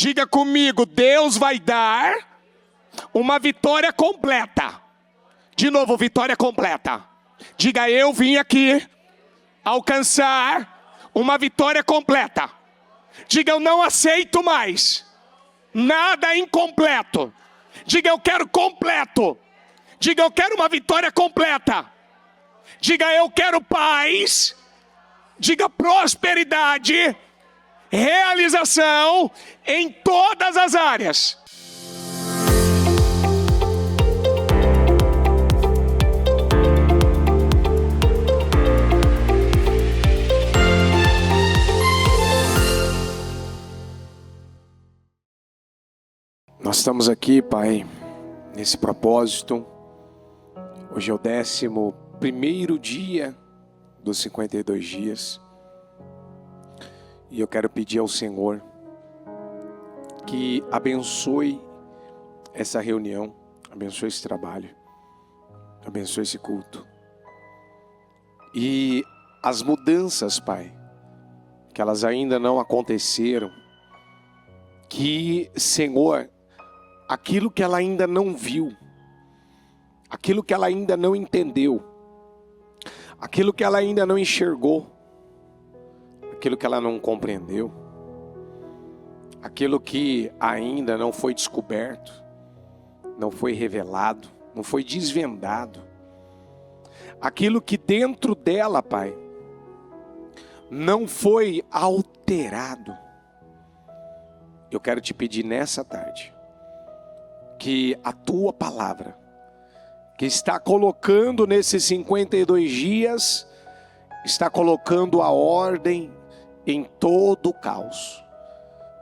Diga comigo, Deus vai dar uma vitória completa. De novo, vitória completa. Diga, eu vim aqui alcançar uma vitória completa. Diga, eu não aceito mais nada incompleto. Diga, eu quero completo. Diga, eu quero uma vitória completa. Diga, eu quero paz. Diga, prosperidade, realização em todas as áreas. Nós estamos aqui, Pai, nesse propósito. Hoje é o 11º dia dos 52 dias. E eu quero pedir ao Senhor que abençoe essa reunião, abençoe esse trabalho, abençoe esse culto. E as mudanças, Pai, que elas ainda não aconteceram, que, Senhor, aquilo que ela ainda não viu, aquilo que ela ainda não entendeu, aquilo que ela ainda não enxergou, aquilo que ela não compreendeu, aquilo que ainda não foi descoberto, não foi revelado, não foi desvendado, aquilo que dentro dela, Pai, não foi alterado. Eu quero te pedir nessa tarde, que a tua palavra, que está colocando nesses 52 dias, está colocando a ordem em todo o caos.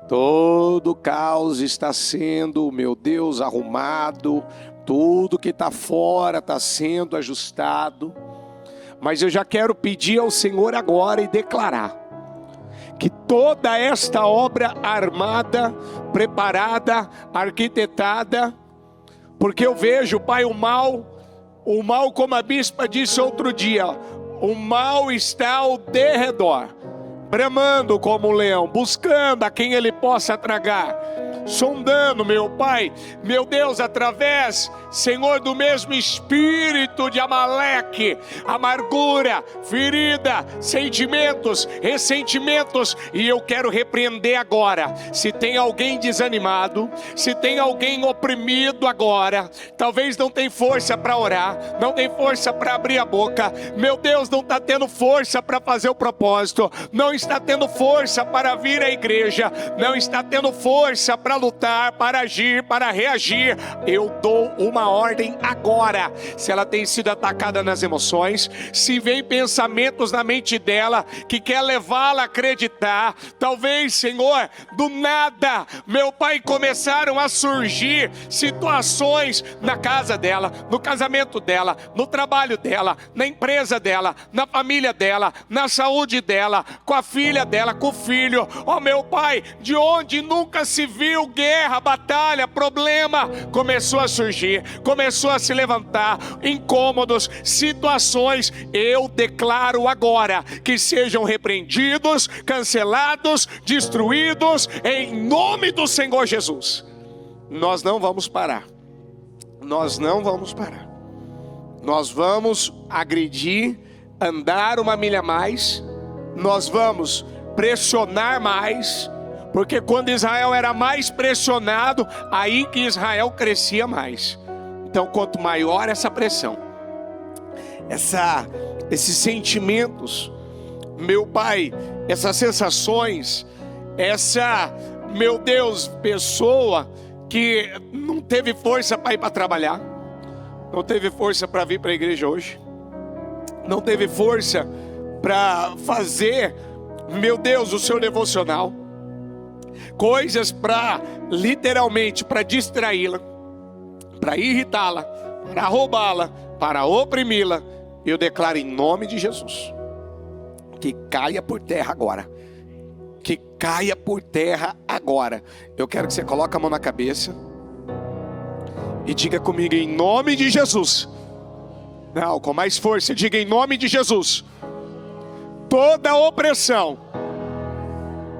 Todo o caos está sendo, meu Deus, arrumado, tudo que está fora está sendo ajustado. Mas eu já quero pedir ao Senhor agora e declarar que toda esta obra armada, preparada, arquitetada, porque eu vejo, Pai, o mal, como a bispa disse outro dia, o mal está ao derredor, bramando como um leão, buscando a quem ele possa tragar, sondando, meu Pai, meu Deus, através, Senhor, do mesmo espírito de Amaleque, amargura, ferida, sentimentos, ressentimentos, e eu quero repreender agora. Se tem alguém desanimado, se tem alguém oprimido agora, talvez não tem força para orar, não tem força para abrir a boca, meu Deus, não está tendo força para fazer o propósito, não está tendo força para vir à igreja, não está tendo força para lutar, para agir, para reagir, eu dou uma ordem agora. Se ela tem sido atacada nas emoções, se vem pensamentos na mente dela que quer levá-la a acreditar, talvez, Senhor, do nada, meu Pai, começaram a surgir situações na casa dela, no casamento dela, no trabalho dela, na empresa dela, na família dela, na saúde dela, com a filha dela, com o filho, ó meu Pai, de onde nunca se viu guerra, batalha, problema, começou a surgir, começou a se levantar, incômodos, situações, eu declaro agora, que sejam repreendidos, cancelados, destruídos, em nome do Senhor Jesus. Nós não vamos parar, nós não vamos parar, nós vamos agredir, andar uma milha a mais, nós vamos pressionar mais, porque quando Israel era mais pressionado, aí que Israel crescia mais. Então, quanto maior essa pressão, esses sentimentos, meu Pai, essas sensações, meu Deus, pessoa que não teve força para ir para trabalhar, não teve força para vir para a igreja hoje, não teve força para fazer, meu Deus, o seu devocional, coisas para, literalmente, para distraí-la, para irritá-la, para roubá-la, para oprimi-la, eu declaro em nome de Jesus, que caia por terra agora, que caia por terra agora. Eu quero que você coloque a mão na cabeça e diga comigo, em nome de Jesus. Não, com mais força, diga em nome de Jesus. Toda opressão,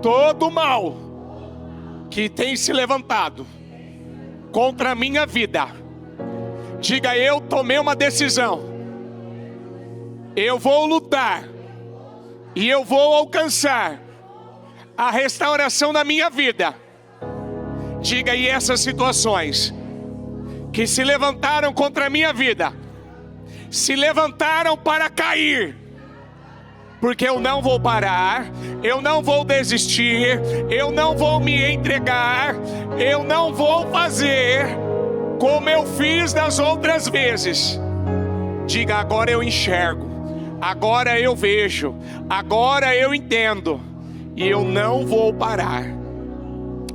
todo mal, que tem se levantado contra a minha vida, diga: eu tomei uma decisão, eu vou lutar e eu vou alcançar a restauração da minha vida. Diga: e essas situações que se levantaram contra a minha vida, se levantaram para cair, porque eu não vou parar, eu não vou desistir, eu não vou me entregar, eu não vou fazer como eu fiz das outras vezes. Diga: agora eu enxergo, agora eu vejo, agora eu entendo, e eu não vou parar,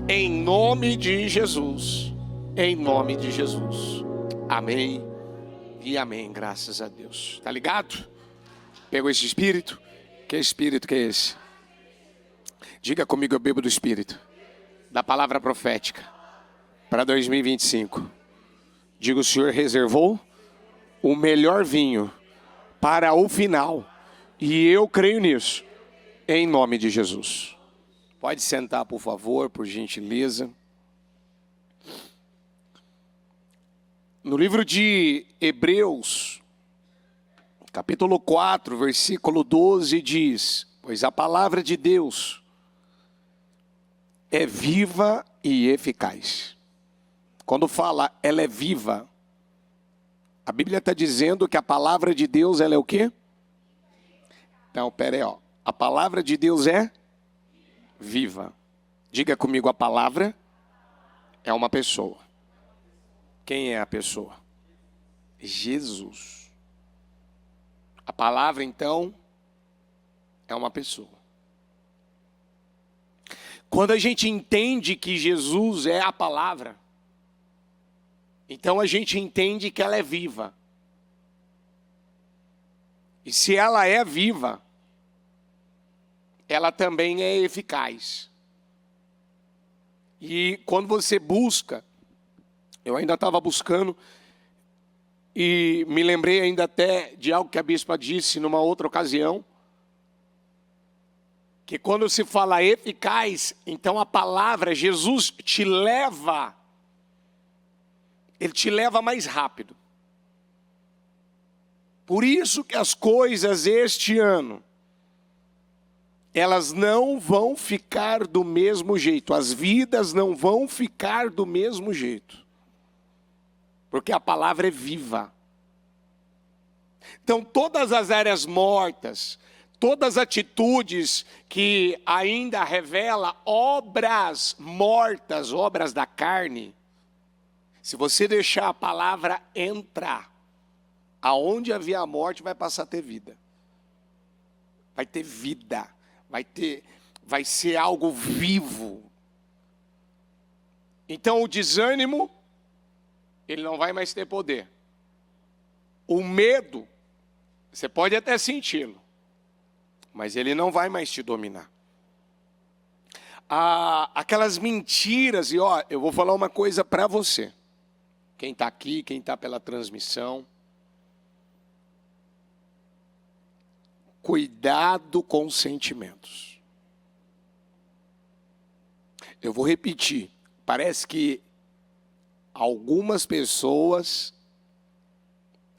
em nome de Jesus, em nome de Jesus. Amém e amém, graças a Deus. Tá ligado? Pegou esse espírito? Que espírito que é esse? Diga comigo: eu bebo do espírito da palavra profética para 2025. Diga: o Senhor reservou o melhor vinho para o final, e eu creio nisso, em nome de Jesus. Pode sentar, por favor, por gentileza. No livro de Hebreus, capítulo 4, versículo 12, diz: pois a palavra de Deus é viva e eficaz. Quando fala ela é viva, a Bíblia está dizendo que a palavra de Deus, ela é o quê? Então, pera aí, ó. A palavra de Deus é viva. Diga comigo: a palavra é uma pessoa. Quem é a pessoa? Jesus. A palavra, então, é uma pessoa. Quando a gente entende que Jesus é a palavra, então a gente entende que ela é viva. E se ela é viva, ela também é eficaz. E quando você busca, eu ainda estava buscando, e me lembrei ainda até de algo que a bispa disse numa outra ocasião, que quando se fala eficaz, então a palavra, Jesus te leva, ele te leva mais rápido. Por isso que as coisas este ano, elas não vão ficar do mesmo jeito, as vidas não vão ficar do mesmo jeito, porque a palavra é viva. Então todas as áreas mortas, todas as atitudes que ainda revela obras mortas, obras da carne, se você deixar a palavra entrar, aonde havia a morte vai passar a ter vida. Vai ter vida, vai ser algo vivo. Então o desânimo, ele não vai mais ter poder. O medo, você pode até senti-lo, mas ele não vai mais te dominar. Aquelas mentiras, e ó, eu vou falar uma coisa para você. Quem está aqui, quem está pela transmissão. Cuidado com os sentimentos. Eu vou repetir. Parece que algumas pessoas,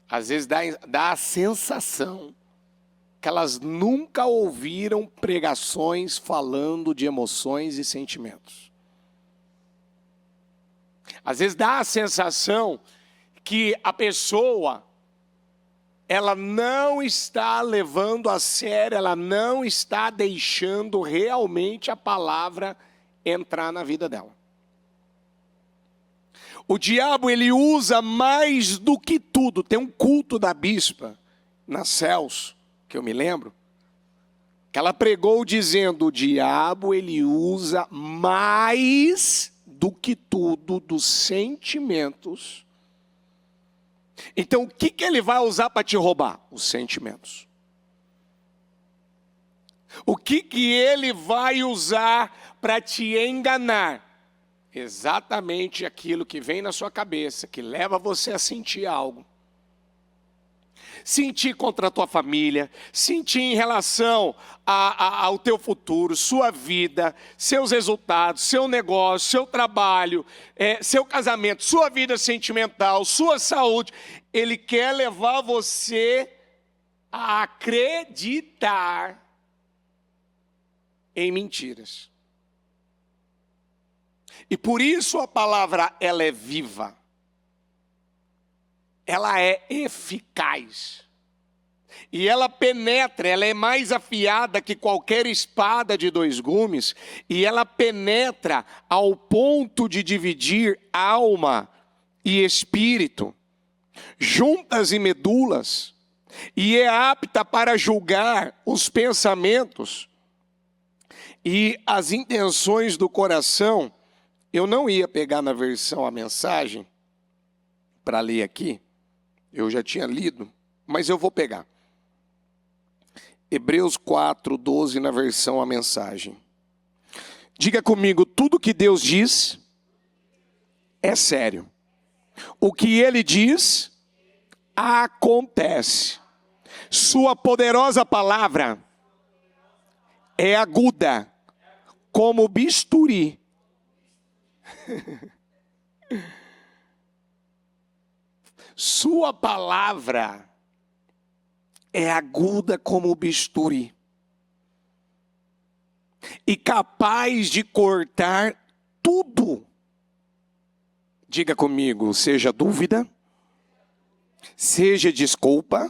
às vezes dá a sensação que elas nunca ouviram pregações falando de emoções e sentimentos. Às vezes dá a sensação que a pessoa, ela não está levando a sério, ela não está deixando realmente a palavra entrar na vida dela. O diabo, ele usa mais do que tudo. Tem um culto da bispa na Céus, que eu me lembro, que ela pregou dizendo: o diabo, ele usa mais do que tudo dos sentimentos. Então o que ele vai usar para te roubar? Os sentimentos. O que ele vai usar para te enganar? Exatamente aquilo que vem na sua cabeça, que leva você a sentir algo. sentir contra a tua família, sentir em relação ao teu futuro, sua vida, seus resultados, seu negócio, seu trabalho, seu casamento, sua vida sentimental, sua saúde. Ele quer levar você a acreditar em mentiras. E por isso a palavra, ela é viva. Ela é eficaz. E ela penetra, ela é mais afiada que qualquer espada de dois gumes. E ela penetra ao ponto de dividir alma e espírito, juntas e medulas. E é apta para julgar os pensamentos e as intenções do coração. Eu não ia pegar na versão a mensagem para ler aqui. Eu já tinha lido, mas eu vou pegar. Hebreus 4:12 na versão a mensagem. Diga comigo, tudo que Deus diz é sério. O que Ele diz acontece. Sua poderosa palavra é aguda como bisturi. Sua palavra é aguda como o bisturi e capaz de cortar tudo. Diga comigo, seja dúvida, seja desculpa.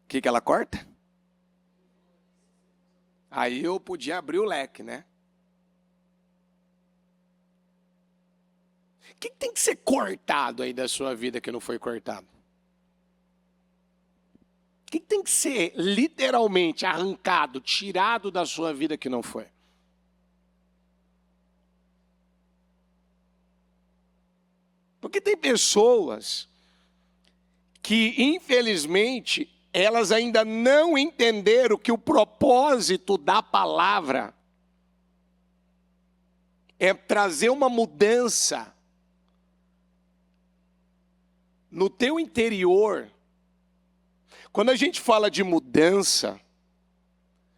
O que ela corta? Aí eu podia abrir o leque, né? O que tem que ser cortado aí da sua vida que não foi cortado? O que tem que ser literalmente arrancado, tirado da sua vida que não foi? Porque tem pessoas que, infelizmente, elas ainda não entenderam que o propósito da palavra é trazer uma mudança no teu interior. Quando a gente fala de mudança,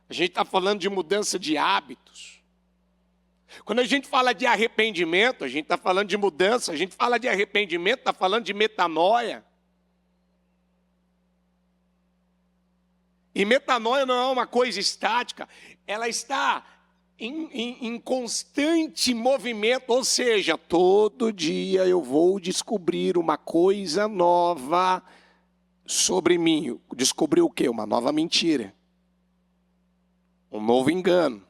a gente está falando de mudança de hábitos. Quando a gente fala de arrependimento, a gente está falando de mudança. A gente fala de arrependimento, está falando de metanoia. E metanoia não é uma coisa estática, ela está em constante movimento, ou seja, todo dia eu vou descobrir uma coisa nova sobre mim. Descobrir o quê? Uma nova mentira. Um novo engano.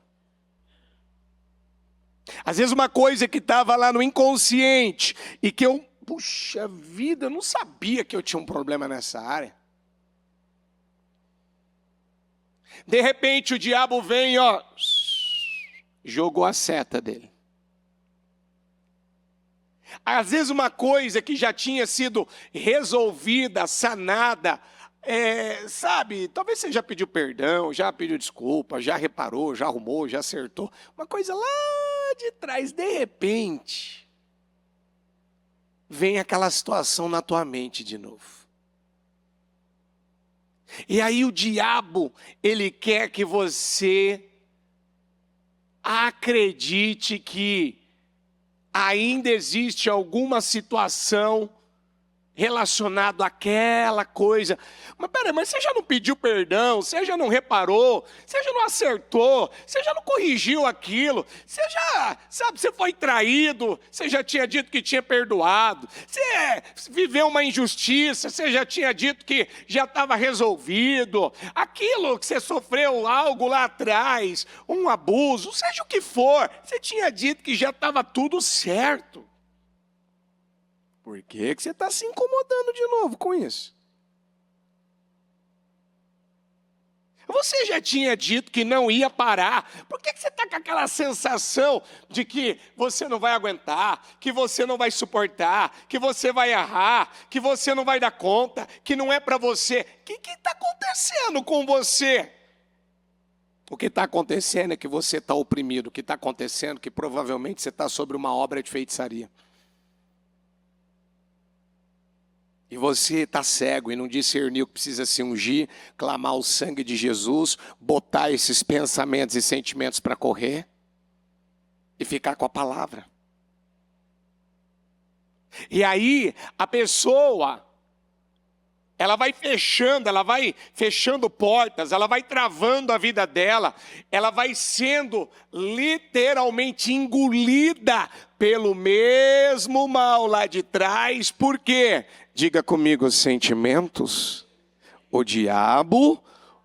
Às vezes uma coisa que estava lá no inconsciente e que eu, puxa vida, eu não sabia que eu tinha um problema nessa área. De repente o diabo vem, ó, jogou a seta dele. Às vezes uma coisa que já tinha sido resolvida, sanada, sabe, talvez você já pediu perdão, já pediu desculpa, já reparou, já arrumou, já acertou. Uma coisa lá de trás, de repente, vem aquela situação na tua mente de novo. E aí o diabo, ele quer que você acredite que ainda existe alguma situação relacionada àquela coisa. Mas peraí, mas você já não pediu perdão, você já não reparou, você já não acertou, você já não corrigiu aquilo, você já, sabe, você foi traído, você já tinha dito que tinha perdoado, você viveu uma injustiça, você já tinha dito que já estava resolvido, aquilo que você sofreu algo lá atrás, um abuso, seja o que for, você tinha dito que já estava tudo certo. Por que você está se incomodando de novo com isso? Você já tinha dito que não ia parar. Por que você está com aquela sensação de que você não vai aguentar, que você não vai suportar, que você vai errar, que você não vai dar conta, que não é para você? O que está acontecendo com você? O que está acontecendo é que você está oprimido. O que está acontecendo é que provavelmente você está sobre uma obra de feitiçaria. e você está cego e não discerniu que precisa se ungir, clamar o sangue de Jesus, botar esses pensamentos e sentimentos para correr e ficar com a palavra. E aí a pessoa, ela vai fechando portas, ela vai travando a vida dela, ela vai sendo literalmente engolida pelo mesmo mal lá de trás. Por quê? Diga comigo, sentimentos. O diabo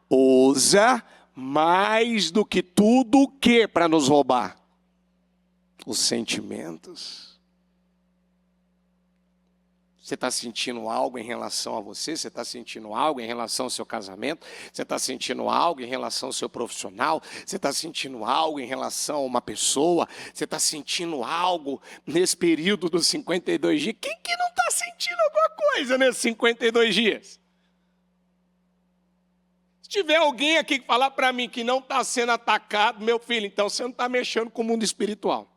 usa mais do que tudo o que para nos roubar? Os sentimentos. Você está sentindo algo em relação a você? Você está sentindo algo em relação ao seu casamento? Você está sentindo algo em relação ao seu profissional? Você está sentindo algo em relação a uma pessoa? Você está sentindo algo nesse período dos 52 dias? Quem que não está sentindo alguma coisa nesses 52 dias? Se tiver alguém aqui que falar para mim que não está sendo atacado, meu filho, então você não está mexendo com o mundo espiritual.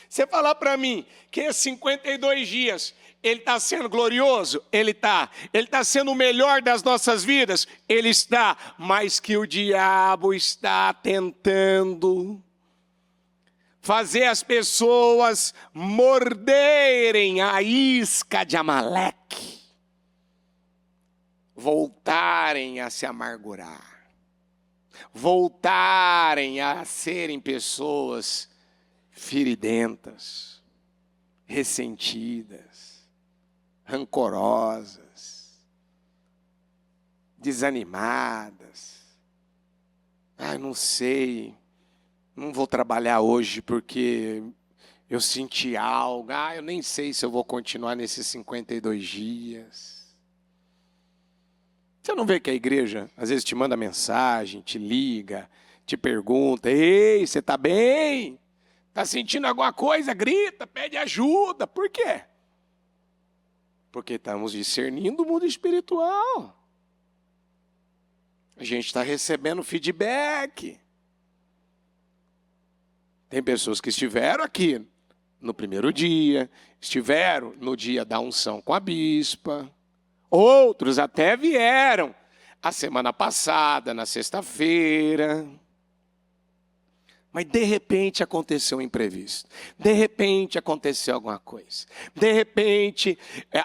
Você falar para mim que esses 52 dias, ele está sendo glorioso? Ele está. Ele está sendo o melhor das nossas vidas? Ele está. Mas que o diabo está tentando fazer as pessoas morderem a isca de Amaleque, voltarem a se amargurar, voltarem a serem pessoas feridentas, ressentidas, rancorosas, desanimadas. Não sei, não vou trabalhar hoje porque eu senti algo. Eu nem sei se eu vou continuar nesses 52 dias. Você não vê que a igreja às vezes te manda mensagem, te liga, te pergunta: ei, você está bem? Está sentindo alguma coisa? Grita, pede ajuda. Por quê? Porque estamos discernindo o mundo espiritual. A gente está recebendo feedback. Tem pessoas que estiveram aqui no primeiro dia, estiveram no dia da unção com a bispa. Outros até vieram a semana passada, na sexta-feira. Mas de repente aconteceu um imprevisto. De repente aconteceu alguma coisa. De repente,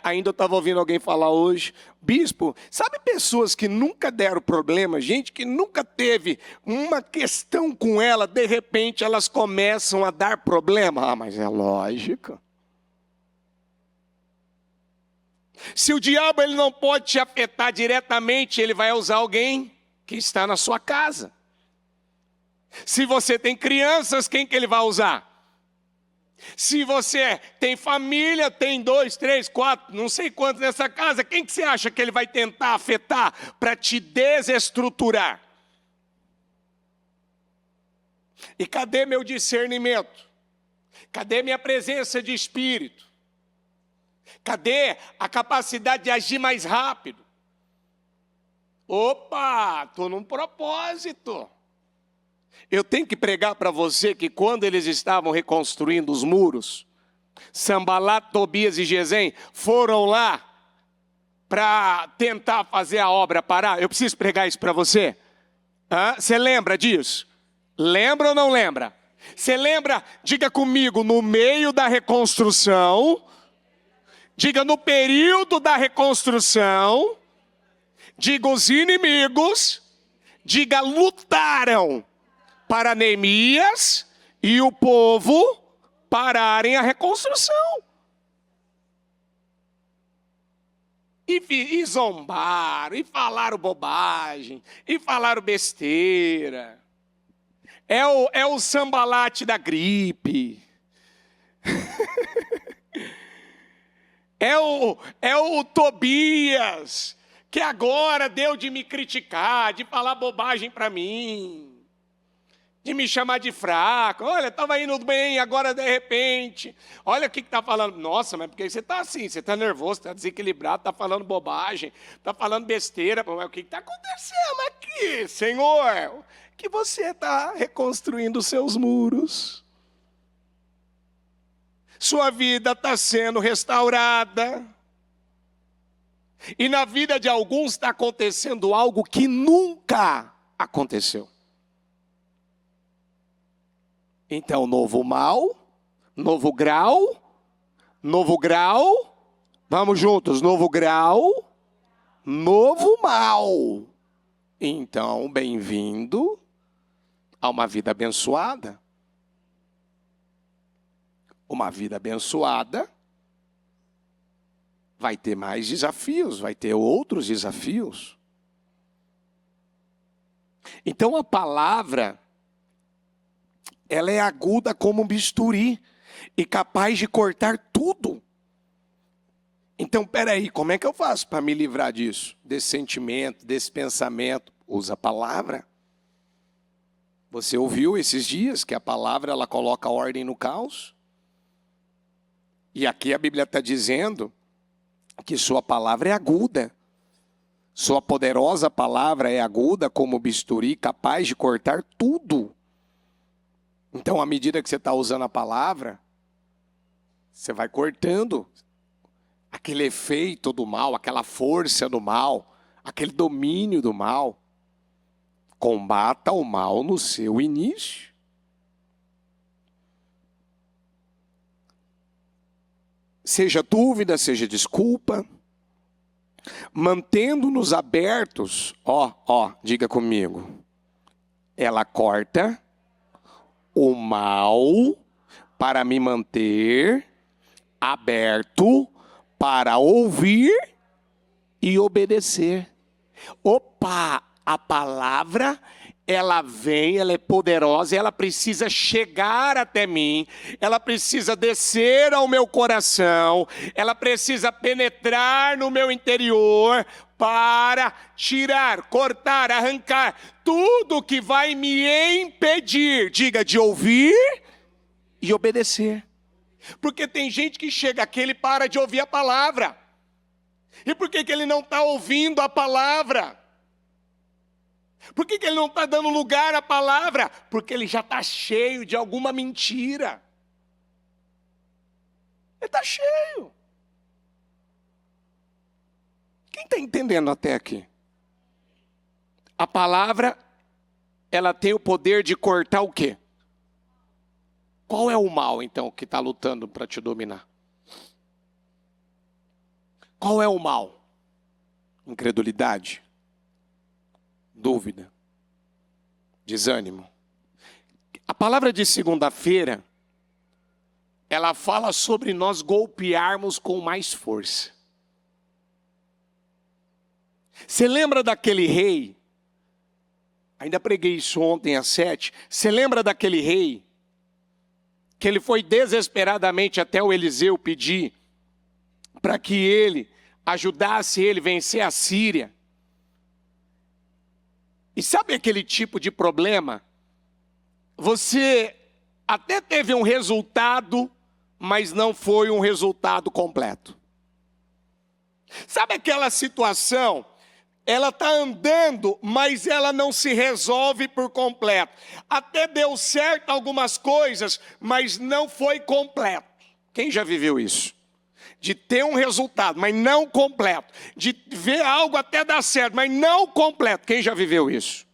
ainda eu estava ouvindo alguém falar hoje, bispo, sabe pessoas que nunca deram problema, gente que nunca teve uma questão com ela, de repente elas começam a dar problema? Mas é lógico. Se o diabo ele não pode te afetar diretamente, ele vai usar alguém que está na sua casa. Se você tem crianças, quem que ele vai usar? Se você tem família, tem 2, 3, 4, não sei quantos nessa casa, quem que você acha que ele vai tentar afetar para te desestruturar? E cadê meu discernimento? Cadê minha presença de espírito? Cadê a capacidade de agir mais rápido? Opa, estou num propósito. Eu tenho que pregar para você que quando eles estavam reconstruindo os muros, Sanbalat, Tobias e Gesem foram lá para tentar fazer a obra parar. Eu preciso pregar isso para você. Você lembra disso? Lembra ou não lembra? Você lembra, diga comigo, no meio da reconstrução, diga no período da reconstrução, diga os inimigos, diga lutaram para Neemias e o povo pararem a reconstrução. E zombaram, e falaram bobagem, e falaram besteira. É o Sanbalat da gripe. É o Tobias, que agora deu de me criticar, de falar bobagem para mim, de me chamar de fraco. Olha, estava indo bem, agora de repente. Olha o que está falando. Nossa, mas por que você está assim? Você está nervoso, está desequilibrado, está falando bobagem, está falando besteira. Mas o que está acontecendo aqui, Senhor? Que você está reconstruindo os seus muros. sua vida está sendo restaurada. E na vida de alguns está acontecendo algo que nunca aconteceu. Então, novo mal, novo grau, vamos juntos, novo grau, novo mal. Então, bem-vindo a uma vida abençoada. Uma vida abençoada vai ter mais desafios, vai ter outros desafios. Então a palavra, ela é aguda como um bisturi e capaz de cortar tudo. Então, peraí, como é que eu faço para me livrar disso? Desse sentimento, desse pensamento? Usa a palavra. Você ouviu esses dias que a palavra, ela coloca ordem no caos? E aqui a Bíblia está dizendo que sua palavra é aguda. Sua poderosa palavra é aguda como bisturi, capaz de cortar tudo. Então, à medida que você está usando a palavra, você vai cortando aquele efeito do mal, aquela força do mal, aquele domínio do mal. Combata o mal no seu início. Seja dúvida, seja desculpa, mantendo-nos abertos, diga comigo, ela corta o mal para me manter aberto para ouvir e obedecer. Opa, a palavra, ela vem, ela é poderosa, ela precisa chegar até mim, ela precisa descer ao meu coração, ela precisa penetrar no meu interior para tirar, cortar, arrancar tudo que vai me impedir, diga, de ouvir e obedecer. Porque tem gente que chega aqui, ele para de ouvir a palavra. E por que ele não está ouvindo a palavra? Por que ele não está dando lugar à palavra? Porque ele já está cheio de alguma mentira. Ele está cheio. Quem está entendendo até aqui? A palavra, ela tem o poder de cortar o quê? Qual é o mal, então, que está lutando para te dominar? Qual é o mal? Incredulidade? Dúvida? Desânimo? A palavra de segunda-feira, ela fala sobre nós golpearmos com mais força. Você lembra daquele rei? Ainda preguei isso ontem às 7. Você lembra daquele rei? Que ele foi desesperadamente até o Eliseu pedir para que ele ajudasse ele a vencer a Síria. E sabe aquele tipo de problema? Você até teve um resultado, mas não foi um resultado completo. Sabe aquela situação? Ela está andando, mas ela não se resolve por completo. Até deu certo algumas coisas, mas não foi completo. Quem já viveu isso? De ter um resultado, mas não completo. De ver algo até dar certo, mas não completo. Quem já viveu isso?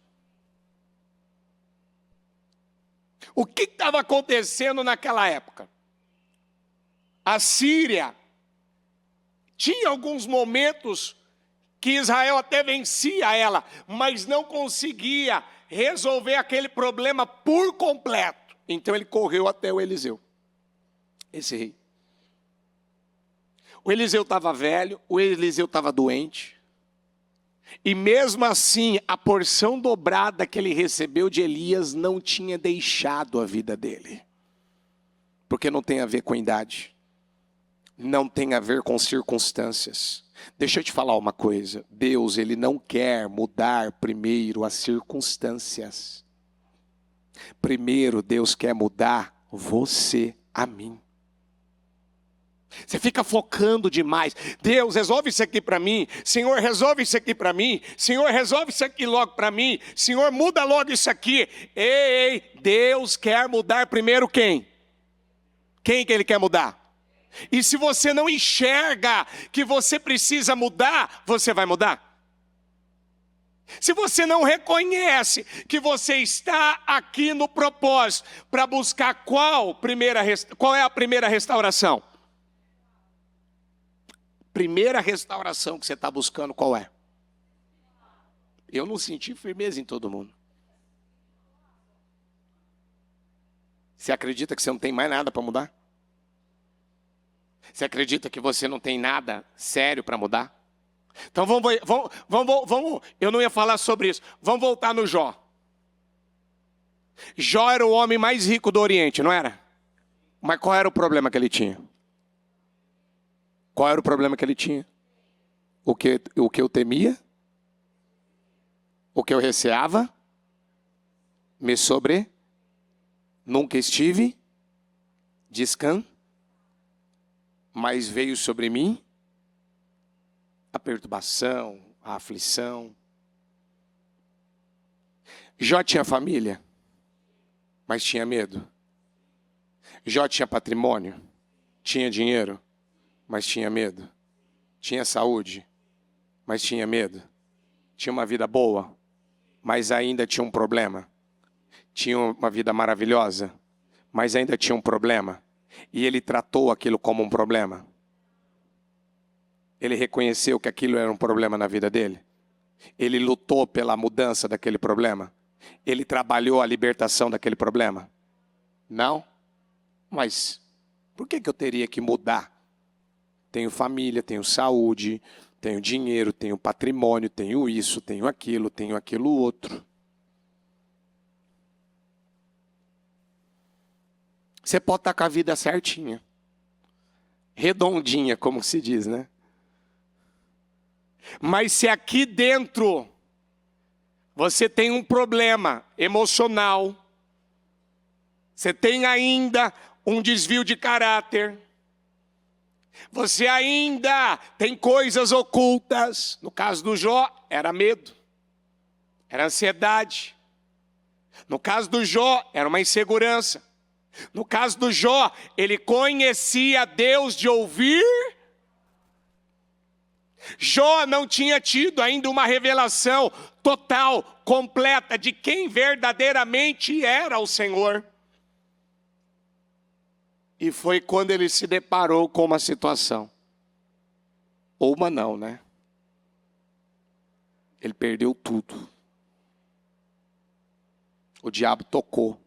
O que estava acontecendo naquela época? A Síria tinha alguns momentos que Israel até vencia ela, mas não conseguia resolver aquele problema por completo. Então ele correu até o Eliseu, esse rei. O Eliseu estava velho, o Eliseu estava doente. E mesmo assim, a porção dobrada que ele recebeu de Elias não tinha deixado a vida dele. Porque não tem a ver com idade. Não tem a ver com circunstâncias. Deixa eu te falar uma coisa. Deus, ele não quer mudar primeiro as circunstâncias. Primeiro, Deus quer mudar você a mim. Você fica focando demais. Deus, resolve isso aqui para mim. Senhor, resolve isso aqui para mim. Senhor, resolve isso aqui logo para mim. Senhor, muda logo isso aqui. Ei, Deus quer mudar primeiro quem? Quem que ele quer mudar? E se você não enxerga que você precisa mudar, você vai mudar? Se você não reconhece que você está aqui no propósito para buscar qual é a primeira restauração? Primeira restauração que você está buscando, qual é? Eu não senti firmeza em todo mundo. Você acredita que você não tem mais nada para mudar? Você acredita que você não tem nada sério para mudar? Então vamos, eu não ia falar sobre isso. Vamos voltar no Jó. Jó era o homem mais rico do Oriente, não era? Mas qual era o problema que ele tinha? Qual era o problema que ele tinha? O que eu temia? O que eu receava? Nunca estive mas veio sobre mim a perturbação, a aflição. Jó tinha família, mas tinha medo. Jó tinha patrimônio, tinha dinheiro, mas tinha medo. Tinha saúde, mas tinha medo. Tinha uma vida boa, mas ainda tinha um problema. Tinha uma vida maravilhosa, mas ainda tinha um problema. E ele tratou aquilo como um problema. Ele reconheceu que aquilo era um problema na vida dele. Ele lutou pela mudança daquele problema. Ele trabalhou a libertação daquele problema. Não? Mas por que eu teria que mudar? Tenho família, tenho saúde, tenho dinheiro, tenho patrimônio, tenho isso, tenho aquilo outro. Você pode estar com a vida certinha. Redondinha, como se diz, né? Mas se aqui dentro você tem um problema emocional, você tem ainda um desvio de caráter, você ainda tem coisas ocultas. No caso do Jó, era medo, era ansiedade. No caso do Jó, era uma insegurança. No caso do Jó, ele conhecia Deus de ouvir. Jó não tinha tido ainda uma revelação total, completa, de quem verdadeiramente era o Senhor. E foi quando ele se deparou com uma situação. Ou uma não, né? Ele perdeu tudo. O diabo tocou.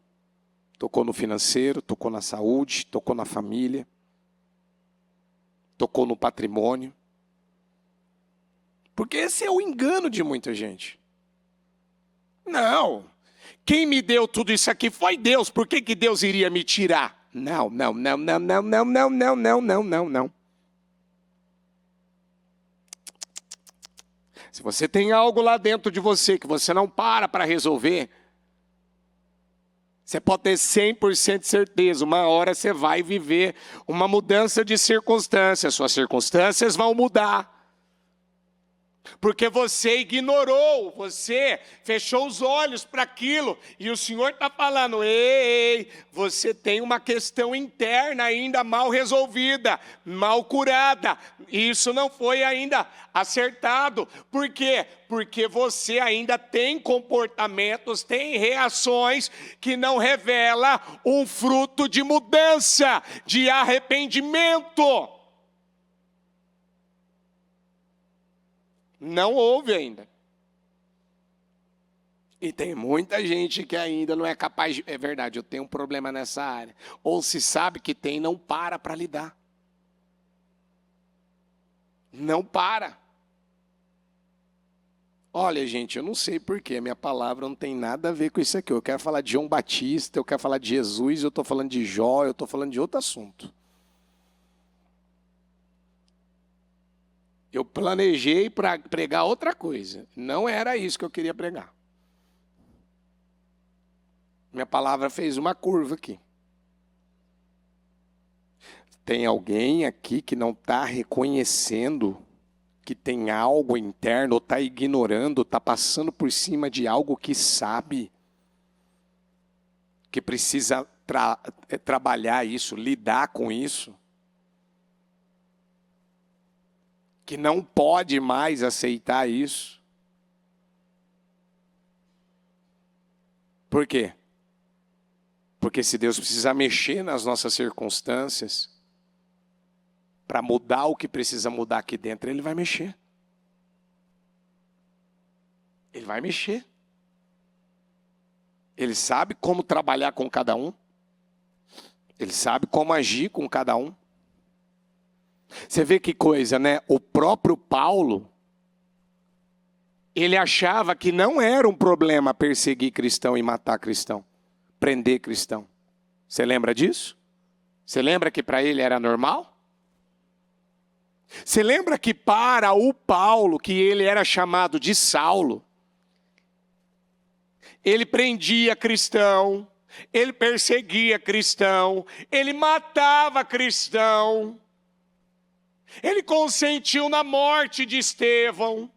Tocou no financeiro, tocou na saúde, tocou na família, tocou no patrimônio. Porque esse é o engano de muita gente. Não, quem me deu tudo isso aqui foi Deus, por que Deus iria me tirar? Não. Se você tem algo lá dentro de você que você não para resolver, você pode ter 100% de certeza, uma hora você vai viver uma mudança de circunstâncias, suas circunstâncias vão mudar. Porque você ignorou, você fechou os olhos para aquilo, e o Senhor está falando, ei, você tem uma questão interna ainda mal resolvida, mal curada, isso não foi ainda acertado. Por quê? Porque você ainda tem comportamentos, tem reações que não revela um fruto de mudança, de arrependimento. Não houve ainda. E tem muita gente que ainda não é capaz de... É verdade, eu tenho um problema nessa área. Ou se sabe que tem, não para lidar. Não para. Olha, gente, eu não sei porquê. Minha palavra não tem nada a ver com isso aqui. Eu quero falar de João Batista, eu quero falar de Jesus, eu estou falando de Jó, eu estou falando de outro assunto. Eu planejei para pregar outra coisa. Não era isso que eu queria pregar. Minha palavra fez uma curva aqui. Tem alguém aqui que não está reconhecendo que tem algo interno, ou está ignorando, está passando por cima de algo que sabe, que precisa trabalhar isso, lidar com isso? que não pode mais aceitar isso. Por quê? Porque se Deus precisa mexer nas nossas circunstâncias, para mudar o que precisa mudar aqui dentro, Ele vai mexer. Ele vai mexer. Ele sabe como trabalhar com cada um. Ele sabe como agir com cada um. Você vê que coisa, né? O próprio Paulo, ele achava que não era um problema perseguir cristão e matar cristão, prender cristão. Você lembra disso? Você lembra que para ele era normal? Você lembra que para o Paulo, que ele era chamado de Saulo, ele prendia cristão, ele perseguia cristão, ele matava cristão, ele consentiu na morte de Estevão.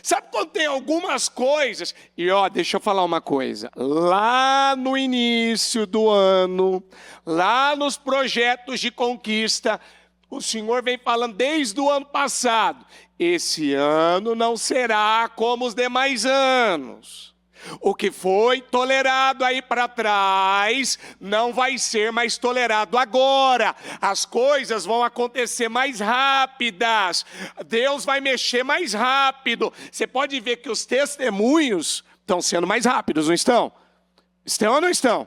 Sabe quando tem algumas coisas, e deixa eu falar uma coisa, lá no início do ano, lá nos projetos de conquista, o Senhor vem falando desde o ano passado, esse ano não será como os demais anos. O que foi tolerado aí para trás não vai ser mais tolerado agora. As coisas vão acontecer mais rápidas. Deus vai mexer mais rápido. Você pode ver que os testemunhos estão sendo mais rápidos, não estão? Estão ou não estão?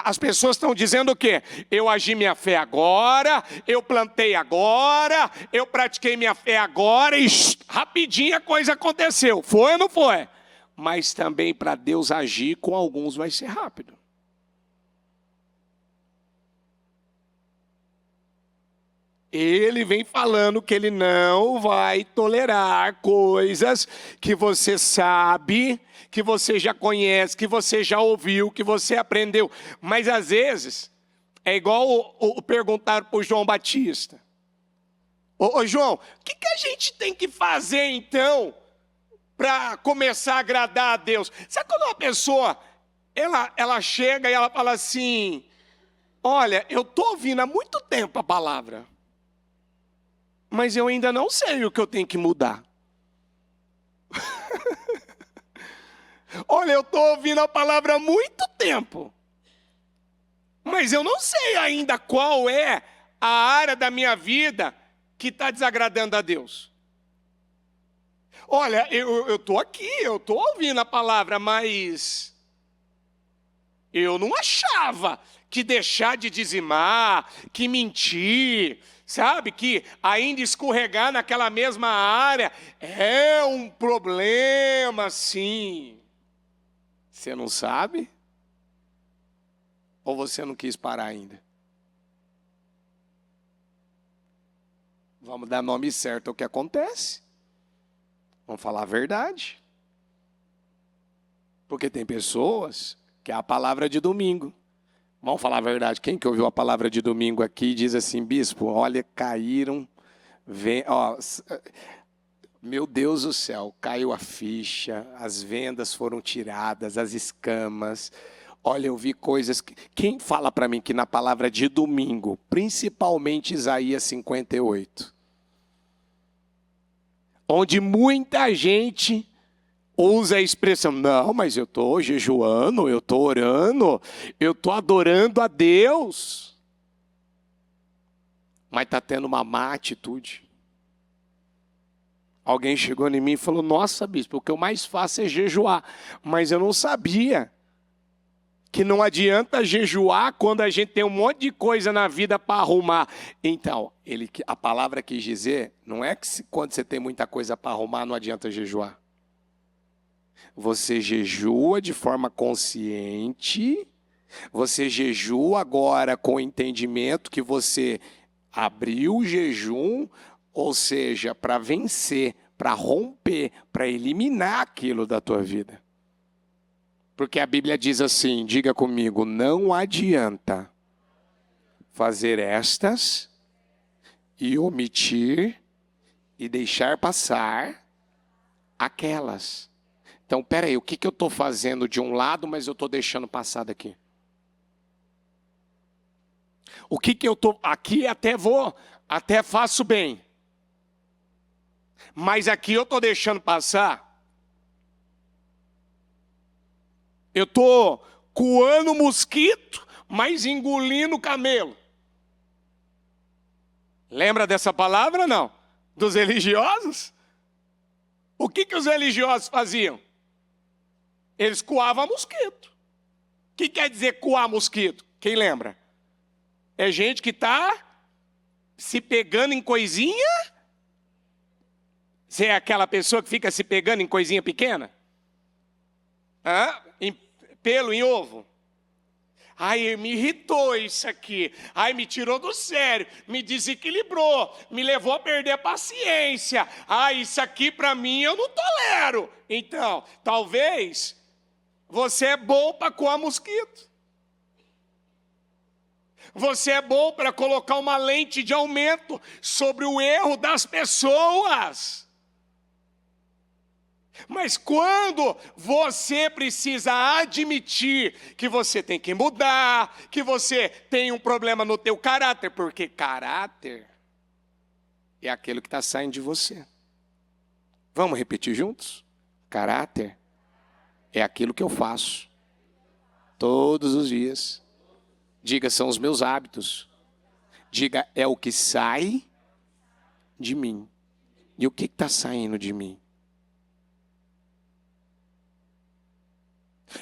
As pessoas estão dizendo o quê? Eu agi minha fé agora, eu plantei agora, eu pratiquei minha fé agora e rapidinho a coisa aconteceu. Foi ou não foi? Mas também para Deus agir com alguns vai ser rápido. Ele vem falando que ele não vai tolerar coisas que você sabe, que você já conhece, que você já ouviu, que você aprendeu. Mas às vezes, é igual perguntar para o João Batista. Ô João, o que a gente tem que fazer então para começar a agradar a Deus? Sabe quando uma pessoa, ela chega e ela fala assim, olha, eu estou ouvindo há muito tempo a palavra, mas eu ainda não sei o que eu tenho que mudar. Olha, eu estou ouvindo a palavra há muito tempo, mas eu não sei ainda qual é a área da minha vida que está desagradando a Deus. Olha, eu estou aqui, eu estou ouvindo a palavra, mas eu não achava que deixar de dizimar, que mentir, sabe, que ainda escorregar naquela mesma área é um problema, sim. Você não sabe? Ou você não quis parar ainda? Vamos dar nome certo ao que acontece. Vamos falar a verdade. Porque tem pessoas que é a palavra de domingo. Vamos falar a verdade. Quem que ouviu a palavra de domingo aqui diz assim, bispo, olha, caíram, meu Deus do céu, caiu a ficha, as vendas foram tiradas, as escamas. Olha, eu vi coisas que... Quem fala para mim que na palavra de domingo, principalmente Isaías 58, onde muita gente usa a expressão, não, mas eu estou jejuando, eu estou orando, eu estou adorando a Deus. Mas está tendo uma má atitude. Alguém chegou em mim e falou, nossa, bispo, o que eu mais faço é jejuar. Mas eu não sabia que não adianta jejuar quando a gente tem um monte de coisa na vida para arrumar. Então, a palavra quis dizer, não é que quando você tem muita coisa para arrumar, não adianta jejuar. Você jejua de forma consciente, você jejua agora com o entendimento que você abriu o jejum, ou seja, para vencer, para romper, para eliminar aquilo da tua vida. Porque a Bíblia diz assim, diga comigo, não adianta fazer estas e omitir e deixar passar aquelas. Então, peraí, o que eu estou fazendo de um lado, mas eu estou deixando passar daqui? O que eu estou... Aqui até faço bem, Mas aqui eu estou deixando passar. Eu estou coando mosquito, mas engolindo camelo. Lembra dessa palavra ou não? Dos religiosos? O que os religiosos faziam? Eles coavam mosquito. O que quer dizer coar mosquito? Quem lembra? É gente que está se pegando em coisinha. Você é aquela pessoa que fica se pegando em coisinha pequena? Em pelo em ovo? Ai, me irritou isso aqui. Ai, me tirou do sério. Me desequilibrou. Me levou a perder a paciência. Ai, isso aqui para mim eu não tolero. Então, talvez você é bom para coar mosquito. Você é bom para colocar uma lente de aumento sobre o erro das pessoas. Mas quando você precisa admitir que você tem que mudar, que você tem um problema no teu caráter, porque caráter é aquilo que está saindo de você. Vamos repetir juntos? Caráter é aquilo que eu faço todos os dias. Diga, são os meus hábitos. Diga, é o que sai de mim. E o que está saindo de mim?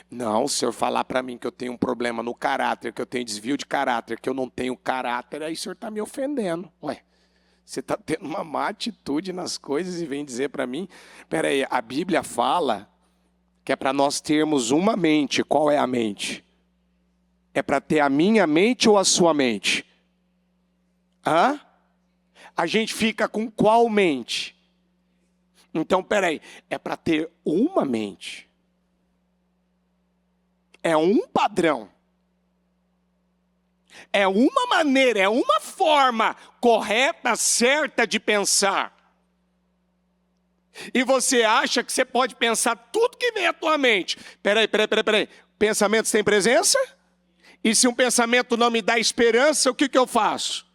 Não, se o senhor falar para mim que eu tenho um problema no caráter, que eu tenho desvio de caráter, que eu não tenho caráter, aí o senhor está me ofendendo. Ué, você está tendo uma má atitude nas coisas e vem dizer para mim... Peraí, a Bíblia fala que é para nós termos uma mente. Qual é a mente? É para ter a minha mente ou a sua mente? Hã? A gente fica com qual mente? Então, peraí, é para ter uma mente. É um padrão. É uma maneira, é uma forma correta, certa de pensar. E você acha que você pode pensar tudo que vem à tua mente. Peraí. Pensamentos têm presença? E se um pensamento não me dá esperança, o que eu faço?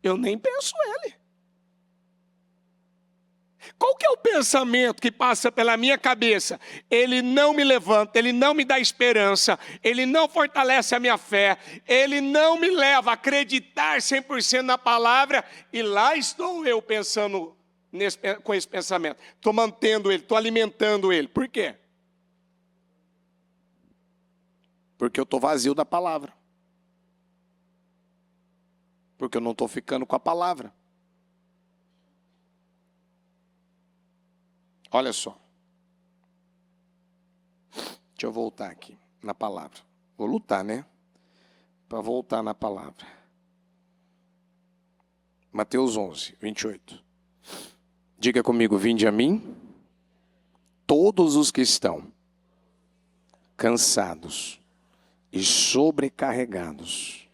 Eu nem penso ele. Qual que é o pensamento que passa pela minha cabeça? Ele não me levanta, ele não me dá esperança, ele não fortalece a minha fé, ele não me leva a acreditar 100% na palavra, e lá estou eu pensando com esse pensamento. Estou mantendo ele, estou alimentando ele. Por quê? Porque eu estou vazio da palavra. Porque eu não estou ficando com a palavra. Olha só. Deixa eu voltar aqui na palavra. Vou lutar, né? Para voltar na palavra. Mateus 11, 28. Diga comigo, vinde a mim, todos os que estão cansados e sobrecarregados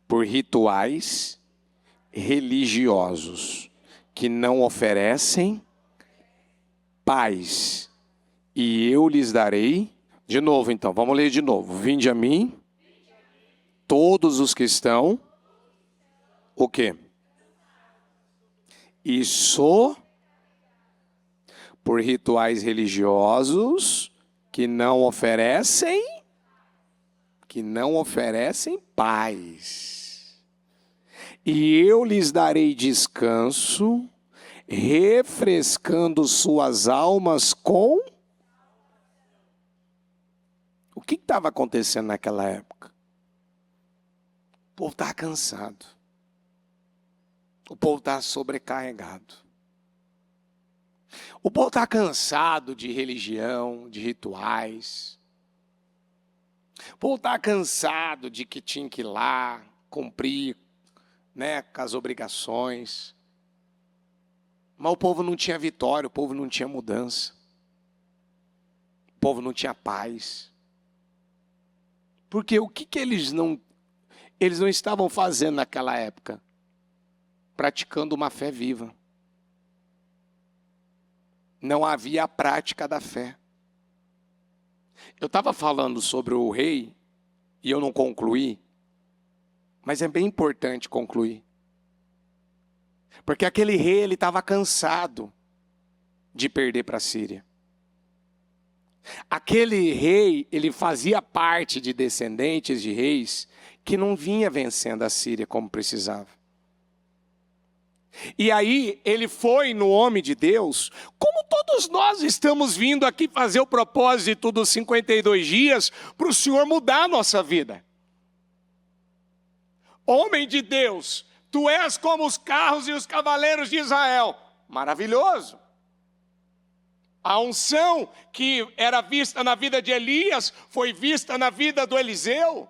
por rituais religiosos que não oferecem paz, e eu lhes darei. De novo então, vamos ler de novo. Vinde a mim, todos os que estão, o quê? E por rituais religiosos que não oferecem paz. E eu lhes darei descanso, refrescando suas almas com... O que estava acontecendo naquela época? O povo estava cansado. O povo estava sobrecarregado. O povo está cansado de religião, de rituais. O povo está cansado de que tinha que ir lá, cumprir, né, com as obrigações. Mas o povo não tinha vitória, o povo não tinha mudança. O povo não tinha paz. Porque o que eles não estavam fazendo naquela época? Praticando uma fé viva. Não havia a prática da fé. Eu estava falando sobre o rei, e eu não concluí, mas é bem importante concluir. Porque aquele rei, ele estava cansado de perder para a Síria. Aquele rei, ele fazia parte de descendentes de reis que não vinha vencendo a Síria como precisava. E aí ele foi no homem de Deus, como todos nós estamos vindo aqui fazer o propósito dos 52 dias para o Senhor mudar a nossa vida. Homem de Deus, tu és como os carros e os cavaleiros de Israel. Maravilhoso. A unção que era vista na vida de Elias foi vista na vida do Eliseu.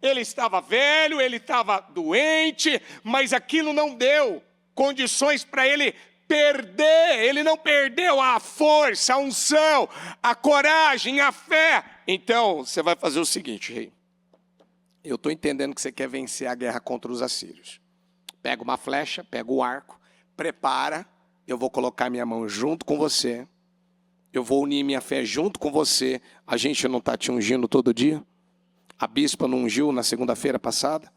Ele estava velho, ele estava doente, mas aquilo não deu condições para ele perder. Ele não perdeu a força, a unção, a coragem, a fé. Então, você vai fazer o seguinte, rei. Eu estou entendendo que você quer vencer a guerra contra os assírios. Pega uma flecha, pega o arco, prepara. Eu vou colocar minha mão junto com você. Eu vou unir minha fé junto com você. A gente não está te ungindo todo dia? A bispa não ungiu na segunda-feira passada?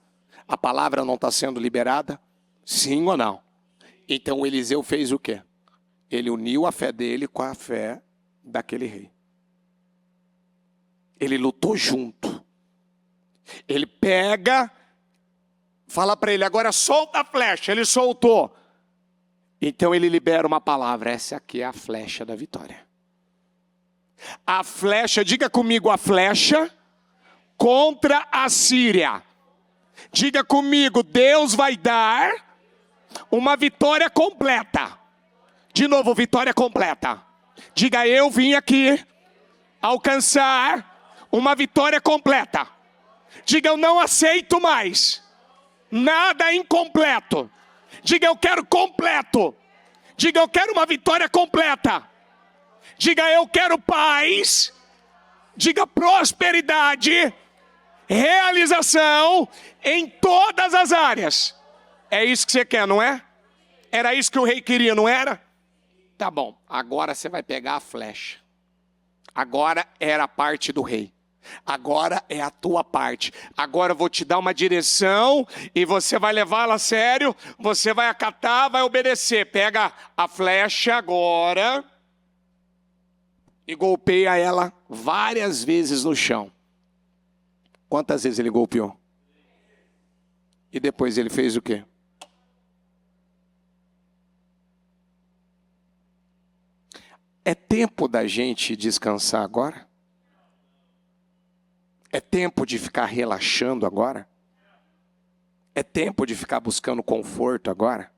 A palavra não está sendo liberada? Sim ou não? Então o Eliseu fez o quê? Ele uniu a fé dele com a fé daquele rei. Ele lutou junto. Ele pega, fala para ele, agora solta a flecha. Ele soltou. Então ele libera uma palavra. Essa aqui é a flecha da vitória. A flecha, diga comigo, a flecha contra a Síria. Diga comigo, Deus vai dar uma vitória completa. De novo, vitória completa. Diga, eu vim aqui alcançar uma vitória completa. Diga, eu não aceito mais nada incompleto. Diga, eu quero completo. Diga, eu quero uma vitória completa. Diga, eu quero paz. Diga, prosperidade, realização em todas as áreas. É isso que você quer, não é? Era isso que o rei queria, não era? Tá bom, agora você vai pegar a flecha. Agora era a parte do rei. Agora é a tua parte. Agora eu vou te dar uma direção e você vai levá-la a sério. Você vai acatar, vai obedecer. Pega a flecha agora e golpeia ela várias vezes no chão. Quantas vezes ele golpeou? E depois ele fez o quê? É tempo da gente descansar agora? É tempo de ficar relaxando agora? É tempo de ficar buscando conforto agora?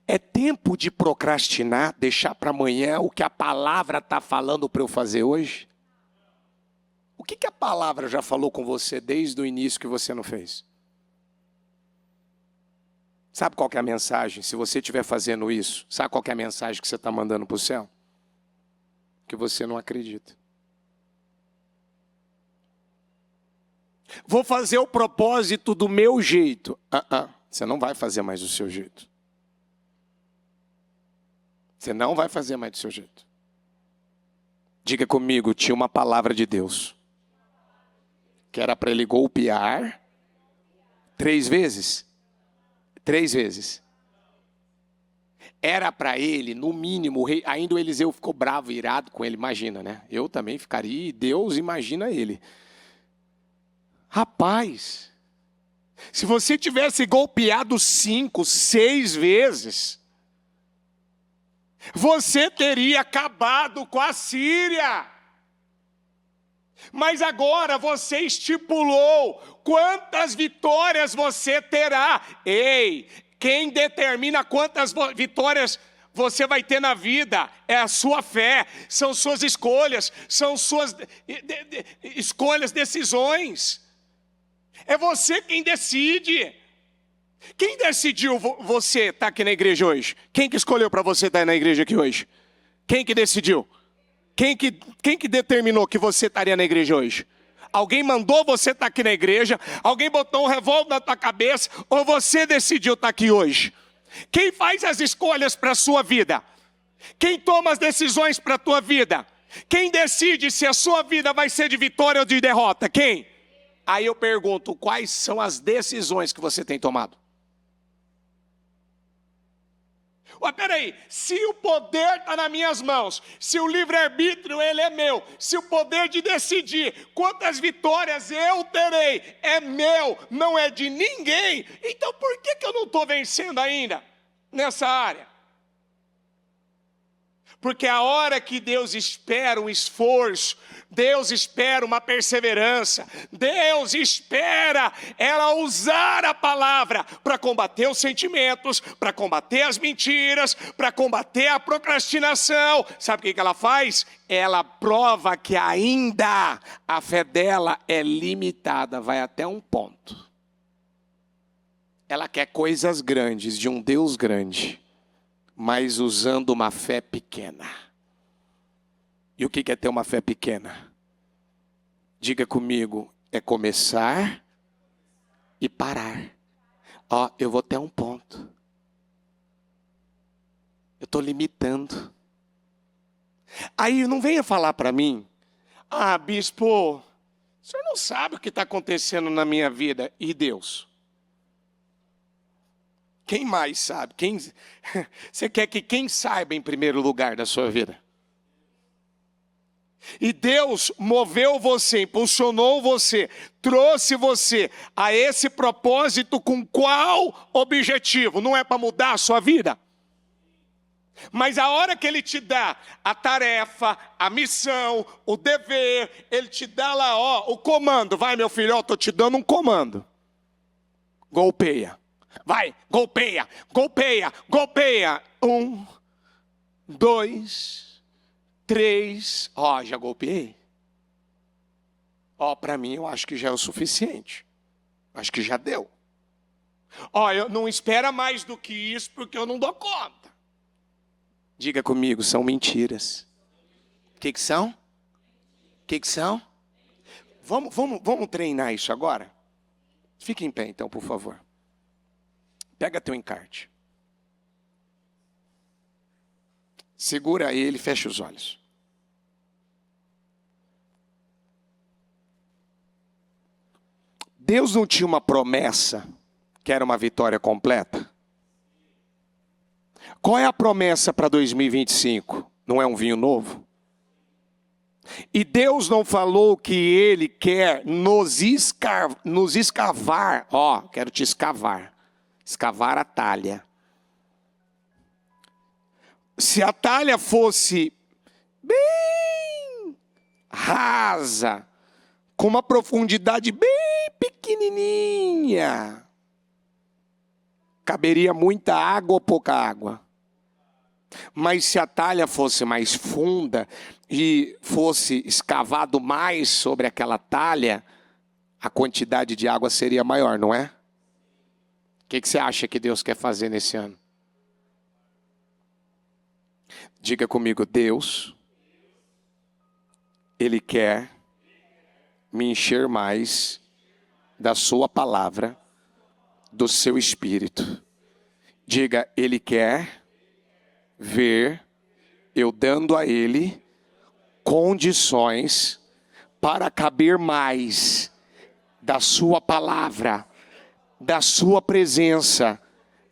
É tempo de procrastinar, deixar para amanhã o que a palavra está falando para eu fazer hoje? O que a palavra já falou com você desde o início que você não fez? Sabe qual que é a mensagem? Se você estiver fazendo isso, sabe qual que é a mensagem que você está mandando para o céu? Que você não acredita. Vou fazer o propósito do meu jeito. Você não vai fazer mais do seu jeito. Você não vai fazer mais do seu jeito. Diga comigo, tinha uma palavra de Deus. Que era para ele golpear 3 vezes. 3 vezes. Era para ele, no mínimo, o rei, ainda o Eliseu ficou bravo, irado com ele, imagina, né? Eu também ficaria, e Deus imagina ele. Rapaz, se você tivesse golpeado 5, 6 vezes, você teria acabado com a Síria. Mas agora você estipulou quantas vitórias você terá. Ei, quem determina quantas vitórias você vai ter na vida é a sua fé, são suas escolhas, são suas escolhas, decisões. É você quem decide. Quem decidiu você estar aqui na igreja hoje? Quem que escolheu para você estar na igreja aqui hoje? Quem que decidiu? Quem que determinou que você estaria na igreja hoje? Alguém mandou você estar aqui na igreja? Alguém botou um revólver na tua cabeça? Ou você decidiu estar aqui hoje? Quem faz as escolhas para a sua vida? Quem toma as decisões para a tua vida? Quem decide se a sua vida vai ser de vitória ou de derrota? Quem? Aí eu pergunto, quais são as decisões que você tem tomado? Ué, peraí, se o poder está nas minhas mãos, se o livre-arbítrio ele é meu, se o poder de decidir quantas vitórias eu terei é meu, não é de ninguém, então por que eu não estou vencendo ainda nessa área? Porque a hora que Deus espera um esforço, Deus espera uma perseverança, Deus espera ela usar a palavra para combater os sentimentos, para combater as mentiras, para combater a procrastinação. Sabe o que ela faz? Ela prova que ainda a fé dela é limitada, vai até um ponto. Ela quer coisas grandes de um Deus grande, mas usando uma fé pequena. E o que é ter uma fé pequena? Diga comigo, é começar e parar. Ó, eu vou até um ponto. Eu estou limitando. Aí não venha falar para mim, ah, bispo, o senhor não sabe o que está acontecendo na minha vida. E Deus? Quem mais sabe? Você quer que quem saiba em primeiro lugar da sua vida? E Deus moveu você, impulsionou você, trouxe você a esse propósito com qual objetivo? Não é para mudar a sua vida? Mas a hora que Ele te dá a tarefa, a missão, o dever, Ele te dá lá, ó, o comando. Vai, meu filho, eu estou te dando um comando. Golpeia. Vai, golpeia, golpeia, golpeia. 1, 2, 3. Ó, já golpeei. Ó, para mim eu acho que já é o suficiente. Acho que já deu. Ó, eu não espera mais do que isso porque eu não dou conta. Diga comigo, são mentiras. O que são? O que são? Vamos treinar isso agora? Fique em pé então, por favor. Pega teu encarte. Segura ele e fecha os olhos. Deus não tinha uma promessa que era uma vitória completa? Qual é a promessa para 2025? Não é um vinho novo? E Deus não falou que Ele quer nos escavar. Ó, quero te escavar. Escavar a talha. Se a talha fosse bem rasa, com uma profundidade bem pequenininha, caberia muita água ou pouca água? Mas se a talha fosse mais funda e fosse escavado mais sobre aquela talha, a quantidade de água seria maior, não é? O que você acha que Deus quer fazer nesse ano? Diga comigo, Deus, Ele quer me encher mais da sua palavra, do seu espírito. Diga, Ele quer ver eu dando a Ele condições para caber mais da sua palavra, da sua presença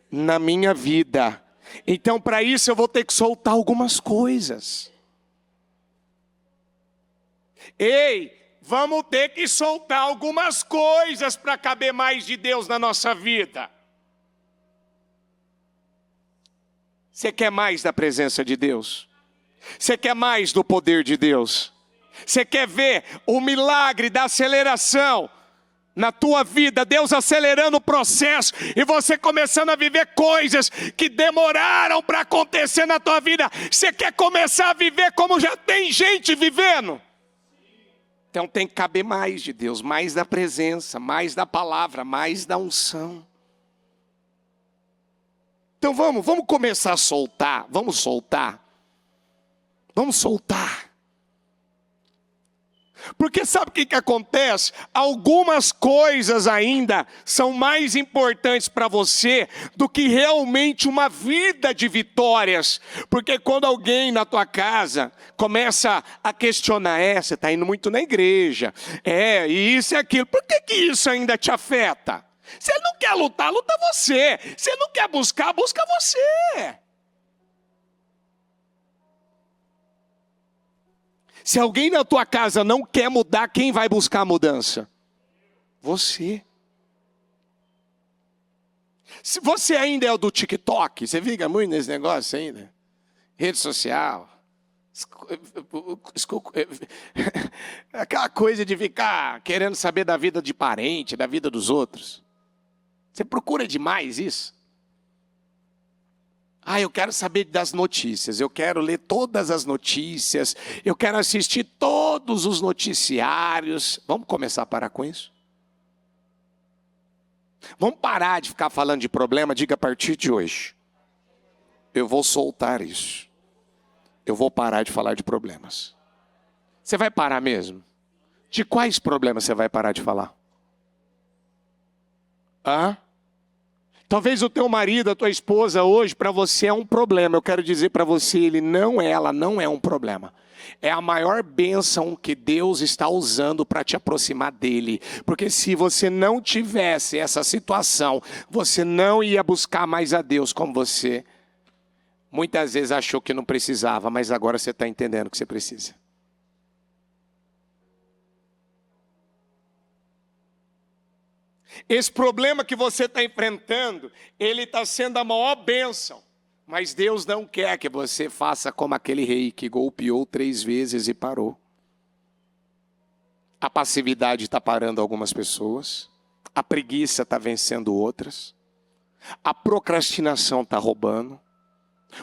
na minha vida. Então, para isso eu vou ter que soltar algumas coisas. Ei, vamos ter que soltar algumas coisas para caber mais de Deus na nossa vida. Você quer mais da presença de Deus? Você quer mais do poder de Deus? Você quer ver o milagre da aceleração na tua vida, Deus acelerando o processo e você começando a viver coisas que demoraram para acontecer na tua vida? Você quer começar a viver como já tem gente vivendo? Então tem que caber mais de Deus, mais da presença, mais da palavra, mais da unção. Então vamos começar a soltar, vamos soltar. Porque sabe o que acontece? Algumas coisas ainda são mais importantes para você do que realmente uma vida de vitórias. Porque quando alguém na tua casa começa a questionar, você está indo muito na igreja, isso e aquilo, por que isso ainda te afeta? Você não quer lutar, luta você. Você não quer buscar, busca você. Se alguém na tua casa não quer mudar, quem vai buscar a mudança? Você. Se você ainda é o do TikTok, você fica muito nesse negócio ainda, rede social, aquela coisa de ficar querendo saber da vida de parente, da vida dos outros. Você procura demais isso. Eu quero saber das notícias, eu quero ler todas as notícias, eu quero assistir todos os noticiários. Vamos começar a parar com isso? Vamos parar de ficar falando de problema. Diga: a partir de hoje, eu vou soltar isso. Eu vou parar de falar de problemas. Você vai parar mesmo? De quais problemas você vai parar de falar? Talvez o teu marido, a tua esposa hoje, para você é um problema. Eu quero dizer para você, ela não é um problema. É a maior bênção que Deus está usando para te aproximar dele. Porque se você não tivesse essa situação, você não ia buscar mais a Deus como você muitas vezes achou que não precisava, mas agora você está entendendo que você precisa. Esse problema que você está enfrentando, ele está sendo a maior bênção. Mas Deus não quer que você faça como aquele rei que golpeou 3 vezes e parou. A passividade está parando algumas pessoas. A preguiça está vencendo outras. A procrastinação está roubando.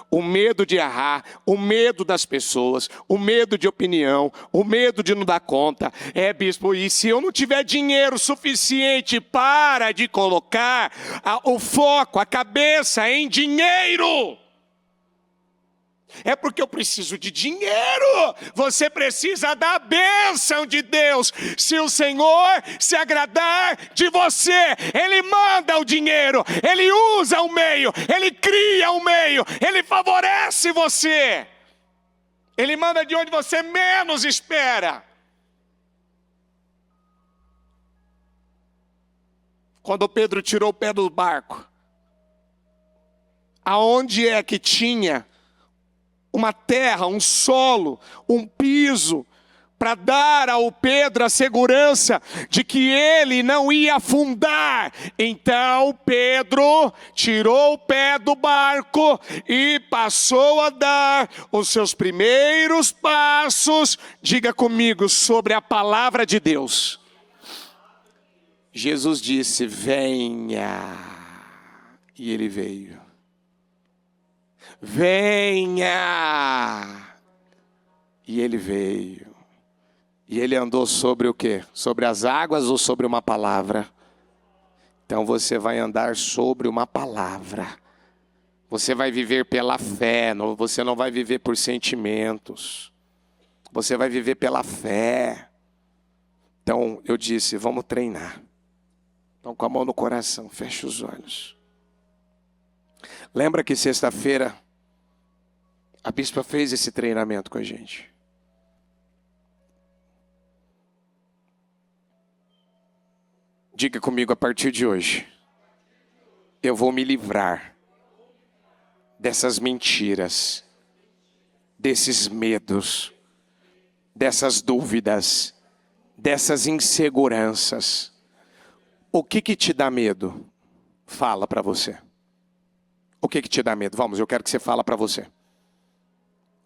O medo de errar, o medo das pessoas, o medo de opinião, o medo de não dar conta. Bispo, e se eu não tiver dinheiro suficiente para de colocar o foco, a cabeça em dinheiro? É porque eu preciso de dinheiro. Você precisa da bênção de Deus. Se o Senhor se agradar de você, Ele manda o dinheiro, Ele usa o meio, Ele cria o meio, Ele favorece você. Ele manda de onde você menos espera. Quando Pedro tirou o pé do barco, aonde é que tinha uma terra, um solo, um piso, para dar ao Pedro a segurança de que ele não ia afundar? Então Pedro tirou o pé do barco e passou a dar os seus primeiros passos, diga comigo, sobre a palavra de Deus. Jesus disse: venha, e ele veio. Venha! E ele veio. E ele andou sobre o quê? Sobre as águas ou sobre uma palavra? Então você vai andar sobre uma palavra. Você vai viver pela fé, você não vai viver por sentimentos. Você vai viver pela fé. Então eu disse, vamos treinar. Então com a mão no coração, fecha os olhos. Lembra que sexta-feira a bispa fez esse treinamento com a gente. Diga comigo, a partir de hoje, eu vou me livrar dessas mentiras, desses medos, dessas dúvidas, dessas inseguranças. O que te dá medo? Fala para você. O que te dá medo? Vamos, eu quero que você fale para você.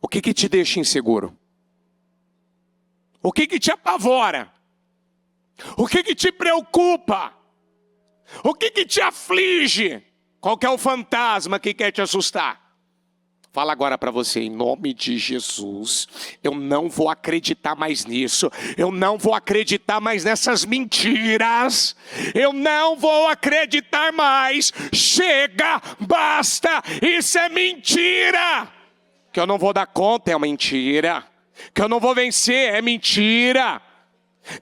O que te deixa inseguro? O que te apavora? O que te preocupa? O que te aflige? Qual que é o fantasma que quer te assustar? Fala agora para você, em nome de Jesus, eu não vou acreditar mais nisso, eu não vou acreditar mais nessas mentiras, eu não vou acreditar mais, chega, basta, isso é mentira, que eu não vou dar conta é mentira, que eu não vou vencer é mentira,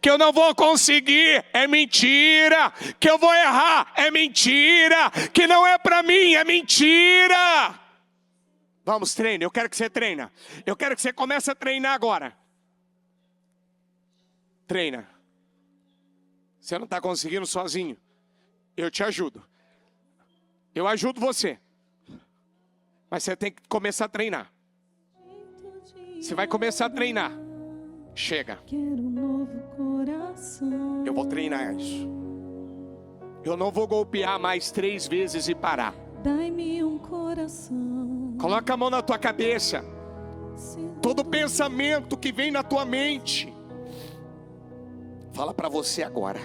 que eu não vou conseguir é mentira, que eu vou errar é mentira, que não é para mim é mentira. Vamos, treine, eu quero que você treine. Eu quero que você comece a treinar agora. Treina. Você não está conseguindo sozinho. Eu te ajudo. Eu ajudo você. Mas você tem que começar a treinar. Você vai começar a treinar. Chega. Quero um novo coração. Eu vou treinar isso. Eu não vou golpear mais 3 vezes e parar. Dai-me um coração. Coloca a mão na tua cabeça. Todo pensamento que vem na tua mente, fala para você agora.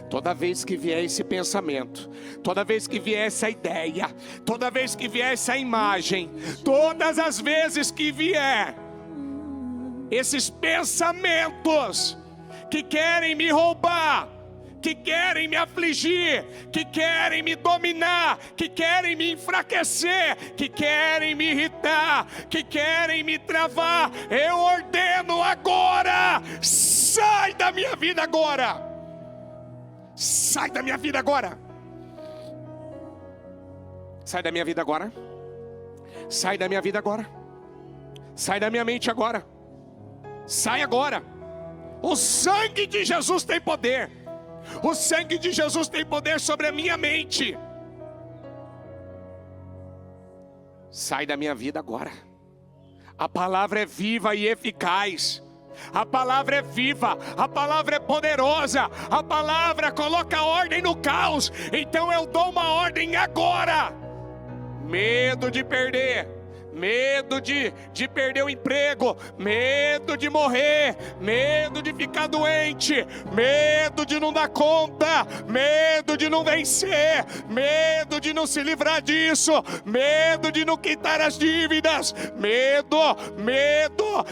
Toda vez que vier esse pensamento, toda vez que vier essa ideia, toda vez que vier essa imagem, todas as vezes que vier esses pensamentos que querem me roubar, que querem me afligir, que querem me dominar, que querem me enfraquecer, que querem me irritar, que querem me travar, eu ordeno agora, sai da minha vida agora, sai da minha vida agora, sai da minha vida agora, sai da minha vida agora, sai da minha mente agora, sai agora. O sangue de Jesus tem poder. O sangue de Jesus tem poder sobre a minha mente. Sai da minha vida agora. A palavra é viva e eficaz. A palavra é viva, a palavra é poderosa. A palavra coloca ordem no caos. Então eu dou uma ordem agora. Medo de perder, medo de perder o emprego, medo de morrer, medo de ficar doente, medo de não dar conta, medo de não vencer, medo de não se livrar disso, medo de não quitar as dívidas, medo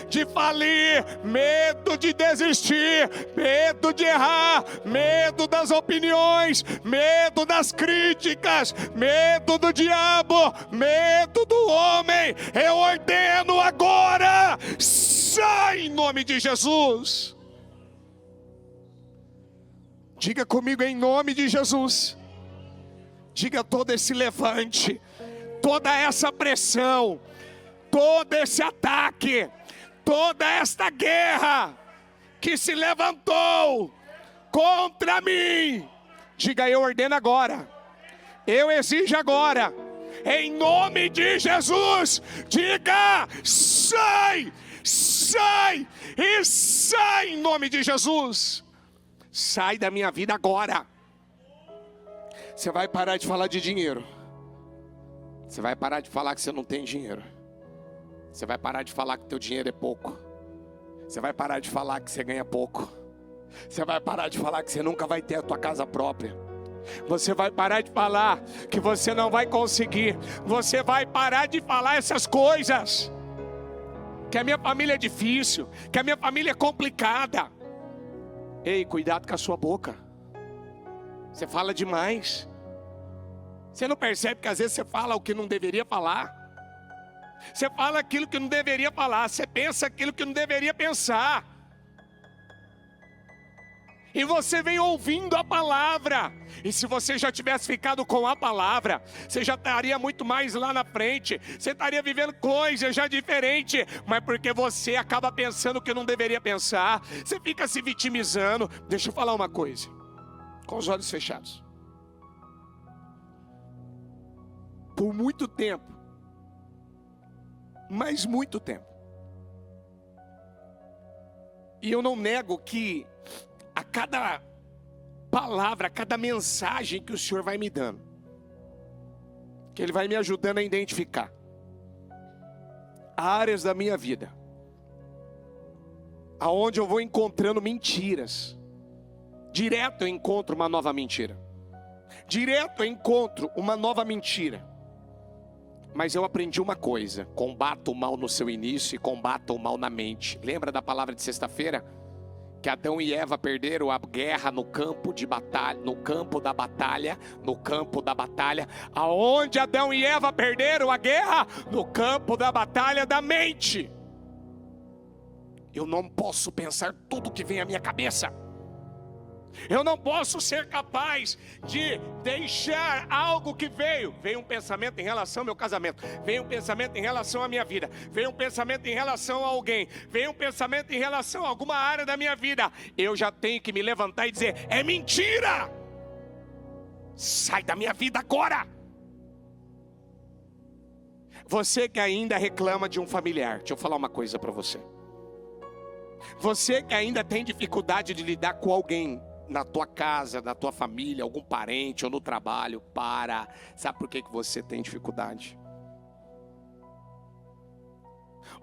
de falir, medo de desistir, medo de errar, medo das opiniões, medo das críticas, medo do diabo, medo do homem. Eu ordeno agora, sai em nome de Jesus. Diga comigo em nome de Jesus. Diga todo esse levante, toda essa pressão, todo esse ataque, toda esta guerra que se levantou contra mim. Diga, eu ordeno agora, eu exijo agora, em nome de Jesus. Diga, sai, sai e sai em nome de Jesus. Sai da minha vida agora. Você vai parar de falar de dinheiro. Você vai parar de falar que você não tem dinheiro. Você vai parar de falar que teu dinheiro é pouco. Você vai parar de falar que você ganha pouco. Você vai parar de falar que você nunca vai ter a tua casa própria. Você vai parar de falar que você não vai conseguir. Você vai parar de falar essas coisas. Que a minha família é difícil, que a minha família é complicada. Ei, cuidado com a sua boca. Você fala demais. Você não percebe que às vezes você fala o que não deveria falar? Você fala aquilo que não deveria falar. Você pensa aquilo que não deveria pensar. E você vem ouvindo a palavra. E se você já tivesse ficado com a palavra, você já estaria muito mais lá na frente. Você estaria vivendo coisas já diferentes. Mas porque você acaba pensando o que não deveria pensar, você fica se vitimizando. Deixa eu falar uma coisa, com os olhos fechados. Por muito tempo, mas muito tempo, e eu não nego que a cada palavra, a cada mensagem que o Senhor vai me dando, que Ele vai me ajudando a identificar áreas da minha vida aonde eu vou encontrando mentiras. Direto eu encontro uma nova mentira. Direto eu encontro uma nova mentira. Mas eu aprendi uma coisa: combata o mal no seu início e combata o mal na mente. Lembra da palavra de sexta-feira? Que Adão e Eva perderam a guerra no campo de batalha, no campo da batalha. Aonde Adão e Eva perderam a guerra? No campo da batalha da mente. Eu não posso pensar tudo que vem à minha cabeça. Eu não posso ser capaz de deixar algo que veio um pensamento em relação ao meu casamento, veio um pensamento em relação à minha vida, veio um pensamento em relação a alguém, veio um pensamento em relação a alguma área da minha vida. Eu já tenho que me levantar e dizer: é mentira, sai da minha vida agora. Você que ainda reclama de um familiar, deixa eu falar uma coisa para você. Você que ainda tem dificuldade de lidar com alguém na tua casa, na tua família, algum parente ou no trabalho, para. Sabe por que você tem dificuldade?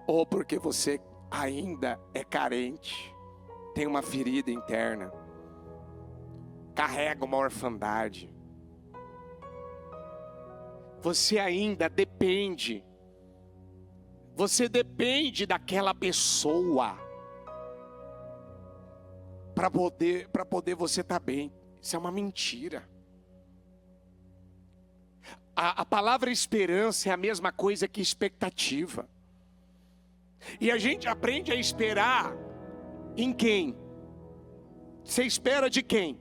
Ou porque você ainda é carente, tem uma ferida interna, carrega uma orfandade. Você ainda depende. Você depende daquela pessoa para poder você estar bem. Isso é uma mentira. A palavra esperança é a mesma coisa que expectativa. E a gente aprende a esperar em quem? Você espera de quem?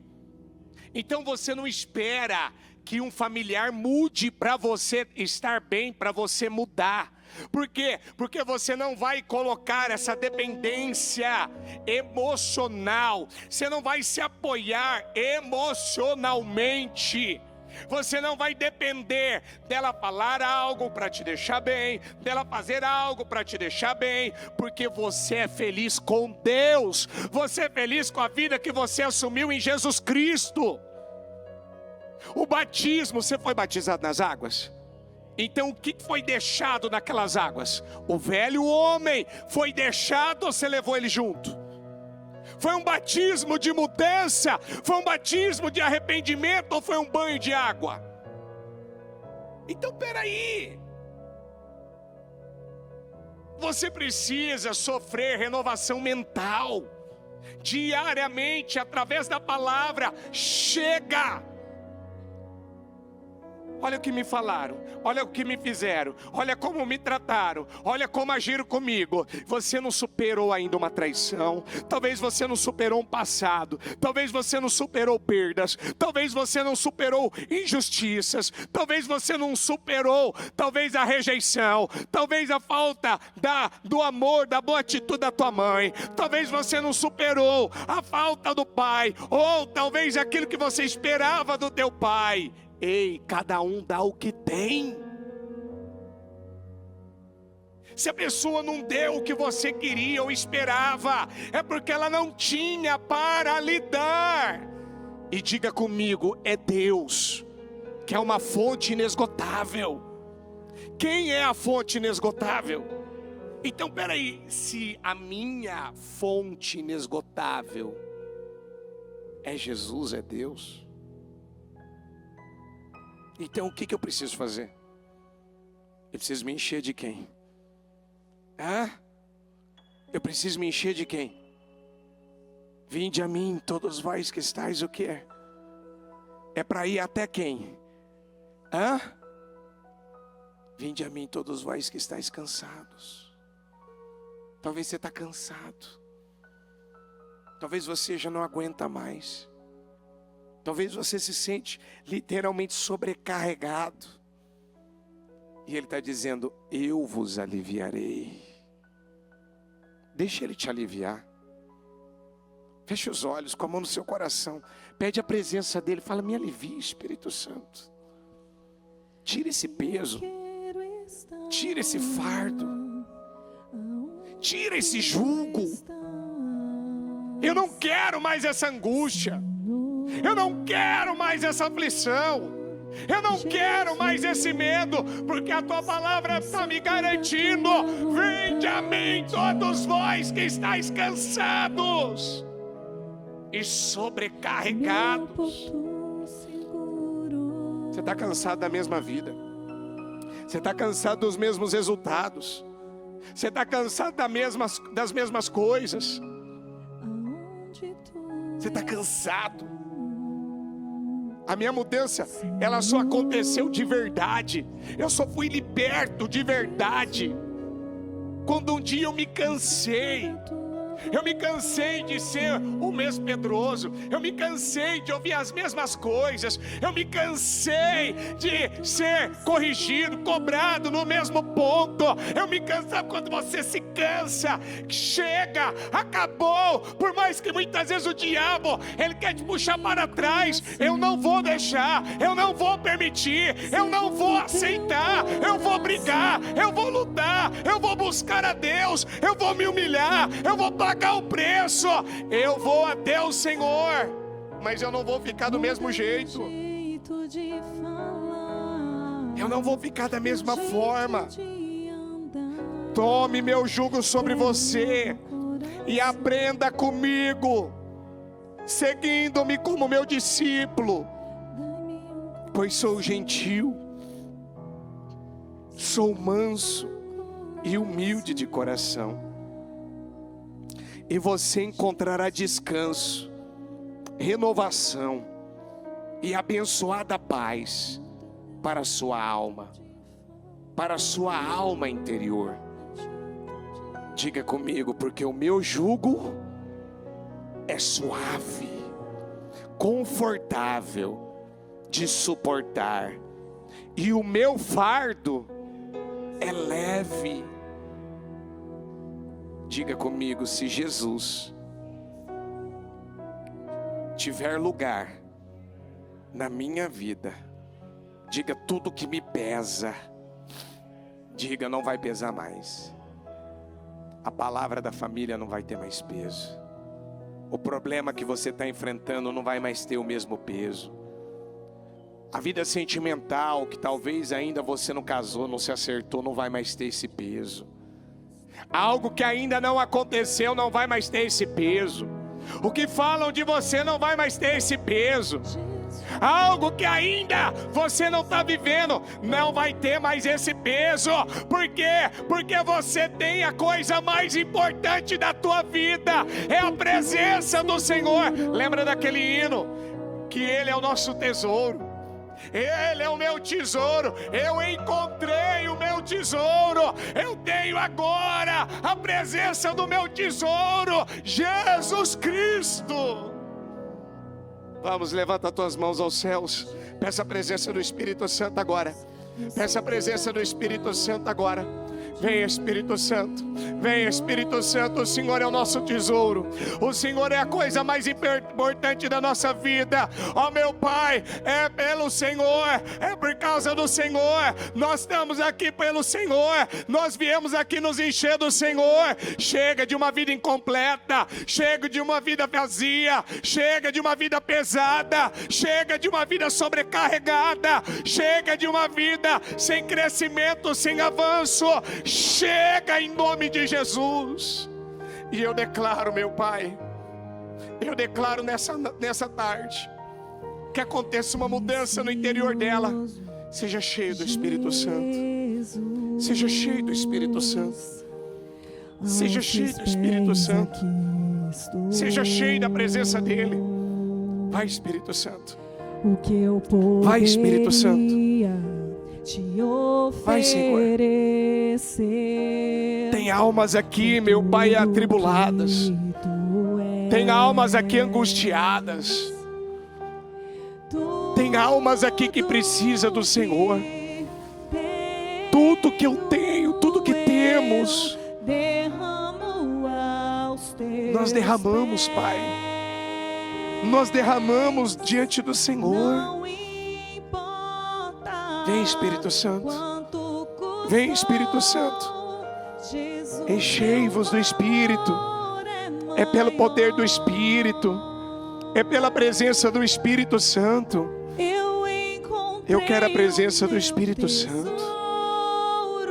Então você não espera que um familiar mude para você estar bem, para você mudar. Por quê? Porque você não vai colocar essa dependência emocional. Você não vai se apoiar emocionalmente. Você não vai depender dela falar algo para te deixar bem, dela fazer algo para te deixar bem, porque você é feliz com Deus. Você é feliz com a vida que você assumiu em Jesus Cristo. O batismo, você foi batizado nas águas? Então o que foi deixado naquelas águas? O velho homem foi deixado ou você levou ele junto? Foi um batismo de mudança? Foi um batismo de arrependimento ou foi um banho de água? Então peraí. Você precisa sofrer renovação mental. Diariamente, através da palavra. Chega! Olha o que me falaram, olha o que me fizeram, olha como me trataram, olha como agiram comigo. Você não superou ainda uma traição, talvez você não superou um passado, talvez você não superou perdas, talvez você não superou injustiças, talvez você não superou, talvez a rejeição, talvez a falta do amor, da boa atitude da tua mãe, talvez você não superou a falta do pai, ou talvez aquilo que você esperava do teu pai. Ei, cada um dá o que tem. Se a pessoa não deu o que você queria ou esperava, é porque ela não tinha para lhe dar. E diga comigo, é Deus, que é uma fonte inesgotável. Quem é a fonte inesgotável? Então peraí, se a minha fonte inesgotável é Jesus, é Deus, então o que eu preciso fazer? Eu preciso me encher de quem? Eu preciso me encher de quem? Vinde a mim todos vós que estáis o quê? É para ir até quem? Vinde a mim todos vós que estáis cansados. Talvez você está cansado. Talvez você já não aguenta mais. Talvez você se sente literalmente sobrecarregado. E Ele está dizendo, eu vos aliviarei. Deixa Ele te aliviar. Feche os olhos, com a mão no seu coração. Pede a presença dEle. Fala, me alivia, Espírito Santo. Tira esse peso. Tira esse fardo. Tira esse jugo. Eu não quero mais essa angústia. Eu não quero mais essa aflição. Eu não quero mais esse medo, porque a tua palavra está me garantindo. Vinde a mim todos vós que estáis cansados e sobrecarregados. Você está cansado da mesma vida. Você está cansado dos mesmos resultados. Você está cansado das mesmas coisas. Você está cansado. A minha mudança, ela só aconteceu de verdade. Eu só fui liberto de verdade quando um dia eu me cansei. Eu me cansei de ser o mesmo medroso. Eu me cansei de ouvir as mesmas coisas. Eu me cansei de ser corrigido, cobrado no mesmo ponto. Eu me cansei quando você se cansa. Chega, acabou. Por mais que muitas vezes o diabo, ele quer te puxar para trás, eu não vou deixar, eu não vou permitir, eu não vou aceitar. Eu vou brigar, eu vou lutar, eu vou buscar a Deus, eu vou me humilhar, eu vou pagar o preço, eu vou até o Senhor, mas eu não vou ficar do mesmo jeito. Eu não vou ficar da mesma forma. Tome meu jugo sobre você e aprenda comigo, seguindo-me como meu discípulo, pois sou gentil, sou manso e humilde de coração, e você encontrará descanso, renovação e abençoada paz para a sua alma, para a sua alma interior. Diga comigo, porque o meu jugo é suave, confortável de suportar, e o meu fardo é leve. Diga comigo, se Jesus tiver lugar na minha vida, diga, tudo que me pesa, diga, não vai pesar mais. A palavra da família não vai ter mais peso. O problema que você está enfrentando não vai mais ter o mesmo peso. A vida sentimental, que talvez ainda você não casou, não se acertou, não vai mais ter esse peso. Algo que ainda não aconteceu não vai mais ter esse peso. O que falam de você não vai mais ter esse peso. Algo que ainda você não está vivendo não vai ter mais esse peso. Por quê? Porque você tem a coisa mais importante da tua vida, é a presença do Senhor. Lembra daquele hino? Que Ele é o nosso tesouro, Ele é o meu tesouro. Eu encontrei o meu tesouro. Eu tenho agora a presença do meu tesouro, Jesus Cristo. Vamos, levanta as tuas mãos aos céus. Peça a presença do Espírito Santo agora. Peça a presença do Espírito Santo agora. Vem, Espírito Santo, vem, Espírito Santo. O Senhor é o nosso tesouro, o Senhor é a coisa mais importante da nossa vida. Ó meu Pai, é pelo Senhor, é por causa do Senhor. Nós estamos aqui pelo Senhor, nós viemos aqui nos encher do Senhor. Chega de uma vida incompleta, chega de uma vida vazia, chega de uma vida pesada, chega de uma vida sobrecarregada, chega de uma vida sem crescimento, sem avanço. Chega em nome de Jesus. E eu declaro, meu Pai, eu declaro nessa tarde, que aconteça uma mudança no interior dela. Seja cheio do Espírito Santo. Seja cheio do Espírito Santo. Seja cheio do Espírito Santo. Seja cheio da presença dEle. Vai, Espírito Santo. Vai, Espírito Santo. Vai, Senhor. Tem almas aqui, meu Pai, atribuladas. Tem almas aqui angustiadas. Tem almas aqui que precisa do Senhor. Tudo que eu tenho, tudo que temos, nós derramamos, Pai. Nós derramamos diante do Senhor. Vem, Espírito Santo. Vem, Espírito Santo. Enchei-vos do Espírito. É pelo poder do Espírito, é pela presença do Espírito Santo. Eu quero a presença do Espírito Santo.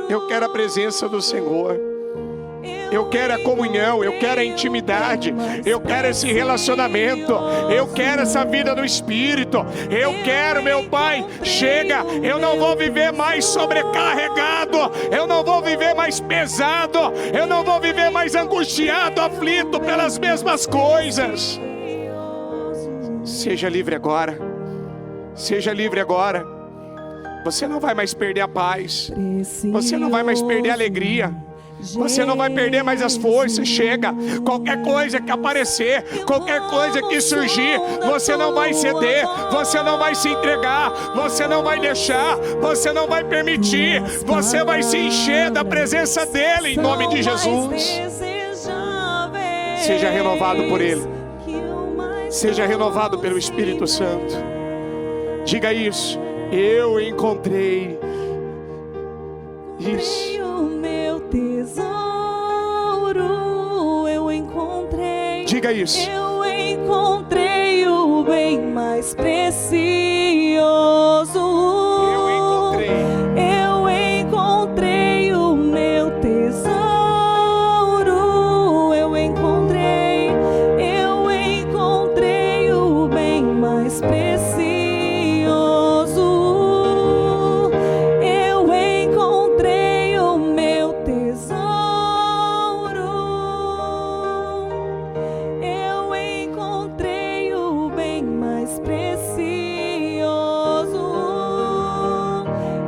Eu quero a presença do Senhor. Eu quero a comunhão, eu quero a intimidade, eu quero esse relacionamento, eu quero essa vida do Espírito. Eu quero, meu Pai, chega, eu não vou viver mais sobrecarregado, eu não vou viver mais pesado, eu não vou viver mais angustiado, aflito pelas mesmas coisas. Seja livre agora, seja livre agora. Você não vai mais perder a paz, você não vai mais perder a alegria. Você não vai perder mais as forças. Chega. Qualquer coisa que aparecer, qualquer coisa que surgir, você não vai ceder, você não vai se entregar, você não vai deixar, você não vai permitir. Você vai se encher da presença dele, em nome de Jesus. Seja renovado por ele. Seja renovado pelo Espírito Santo. Diga isso. Eu encontrei. Isso. O meu tesouro, eu encontrei. Diga isso. Eu encontrei o bem mais precioso. Eu encontrei. Eu encontrei o meu tesouro. Eu encontrei o bem mais precioso. Eu encontrei o meu tesouro. Eu encontrei o bem mais precioso.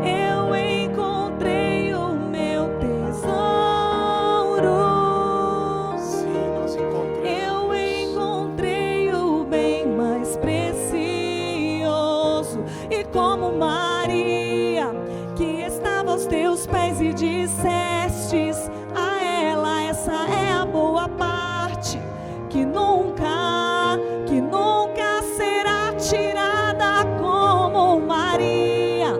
Eu encontrei o meu tesouro. Sim, nós encontramos. Eu encontrei o bem mais precioso. E como Maria, que estava aos teus pés e dissestes a ela: essa é a boa parte, que nunca será tirada. Como Maria,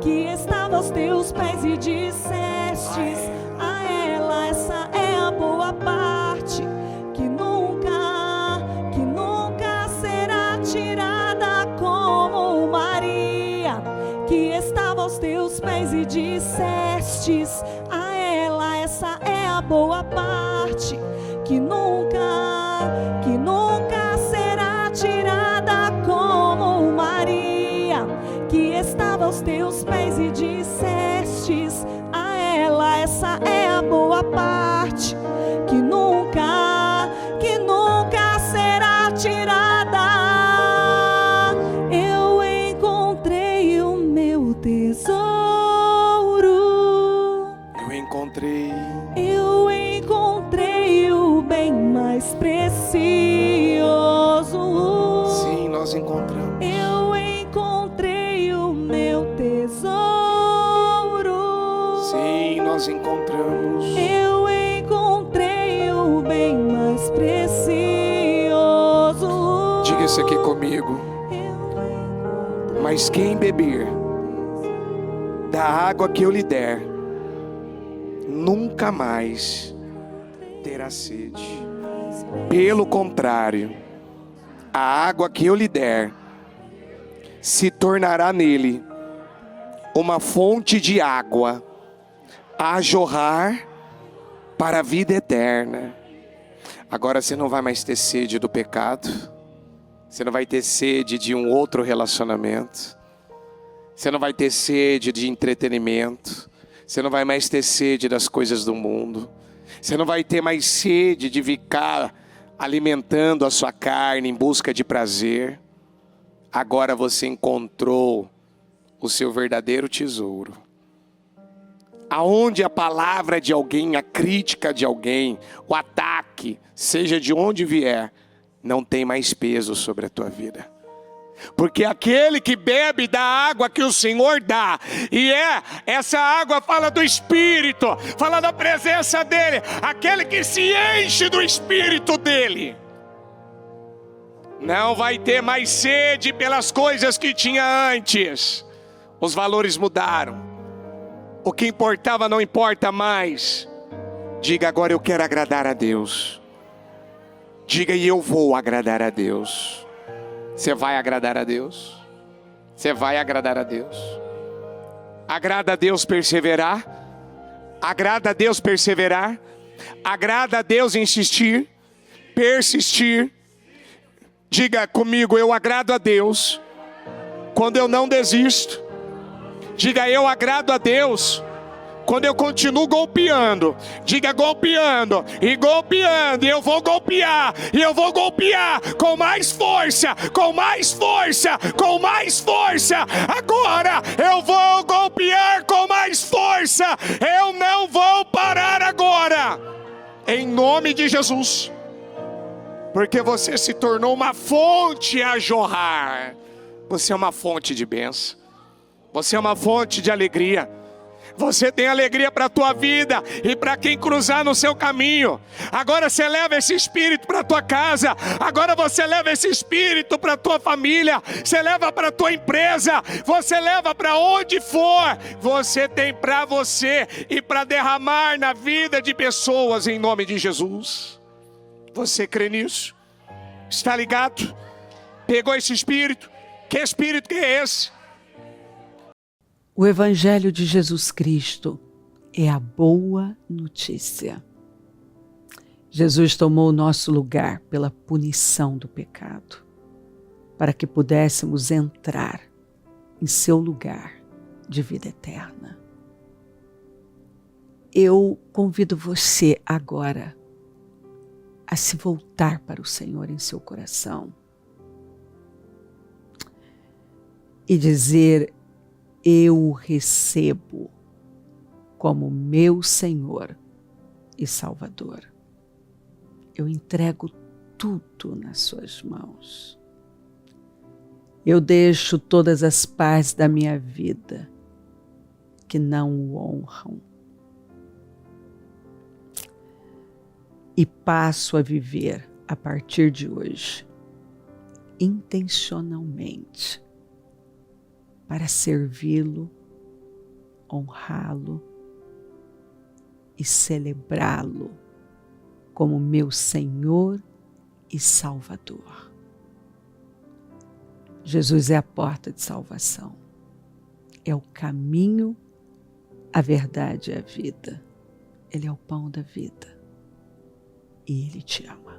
que estava aos teus pés e dissestes a ela: essa é a boa parte, que nunca será tirada. Como Maria, que estava aos teus pés e dissestes a ela: essa é a boa parte, que nunca será tirada. Como Maria, que estava aos teus pés e dissestes a ela: essa é a boa parte, que nunca será tirada. Eu encontrei o meu tesouro. Eu encontrei. Eu encontrei o bem mais precioso. Sim, nós encontramos. Eu encontrei o meu tesouro. Sim, nós encontramos. Eu encontrei o bem mais precioso. Diga isso aqui comigo. Mas quem beber da água que eu lhe der, nunca mais terá sede. Pelo contrário, a água que eu lhe der se tornará nele uma fonte de água a jorrar para a vida eterna. Agora você não vai mais ter sede do pecado. Você não vai ter sede de um outro relacionamento. Você não vai ter sede de entretenimento. Você não vai mais ter sede das coisas do mundo. Você não vai ter mais sede de ficar alimentando a sua carne em busca de prazer. Agora você encontrou o seu verdadeiro tesouro. Aonde a palavra de alguém, a crítica de alguém, o ataque, seja de onde vier, não tem mais peso sobre a tua vida. Porque aquele que bebe da água que o Senhor dá, e essa água fala do Espírito, fala da presença dEle, aquele que se enche do Espírito dEle, não vai ter mais sede pelas coisas que tinha antes. Os valores mudaram. O que importava não importa mais. Diga agora: eu quero agradar a Deus. Diga: e eu vou agradar a Deus. Você vai agradar a Deus? Você vai agradar a Deus? Agrada a Deus perseverar? Agrada a Deus perseverar? Agrada a Deus insistir? Persistir? Diga comigo: eu agrado a Deus quando eu não desisto. Diga: eu agrado a Deus quando eu continuo golpeando, diga golpeando, e eu vou golpear, e eu vou golpear com mais força, com mais força, com mais força. Agora eu vou golpear com mais força, eu não vou parar agora, em nome de Jesus, porque você se tornou uma fonte a jorrar. Você é uma fonte de bênção, você é uma fonte de alegria. Você tem alegria para a tua vida e para quem cruzar no seu caminho. Agora você leva esse espírito para a tua casa. Agora você leva esse espírito para a tua família. Você leva para a tua empresa. Você leva para onde for. Você tem para você e para derramar na vida de pessoas em nome de Jesus. Você crê nisso? Está ligado? Pegou esse espírito? Que espírito que é esse? O Evangelho de Jesus Cristo é a boa notícia. Jesus tomou o nosso lugar pela punição do pecado, para que pudéssemos entrar em seu lugar de vida eterna. Eu convido você agora a se voltar para o Senhor em seu coração e dizer: eu o recebo como meu Senhor e Salvador. Eu entrego tudo nas suas mãos. Eu deixo todas as partes da minha vida que não o honram e passo a viver a partir de hoje intencionalmente para servi-lo, honrá-lo e celebrá-lo como meu Senhor e Salvador. Jesus é a porta de salvação, é o caminho, a verdade e a vida. Ele é o pão da vida e Ele te ama.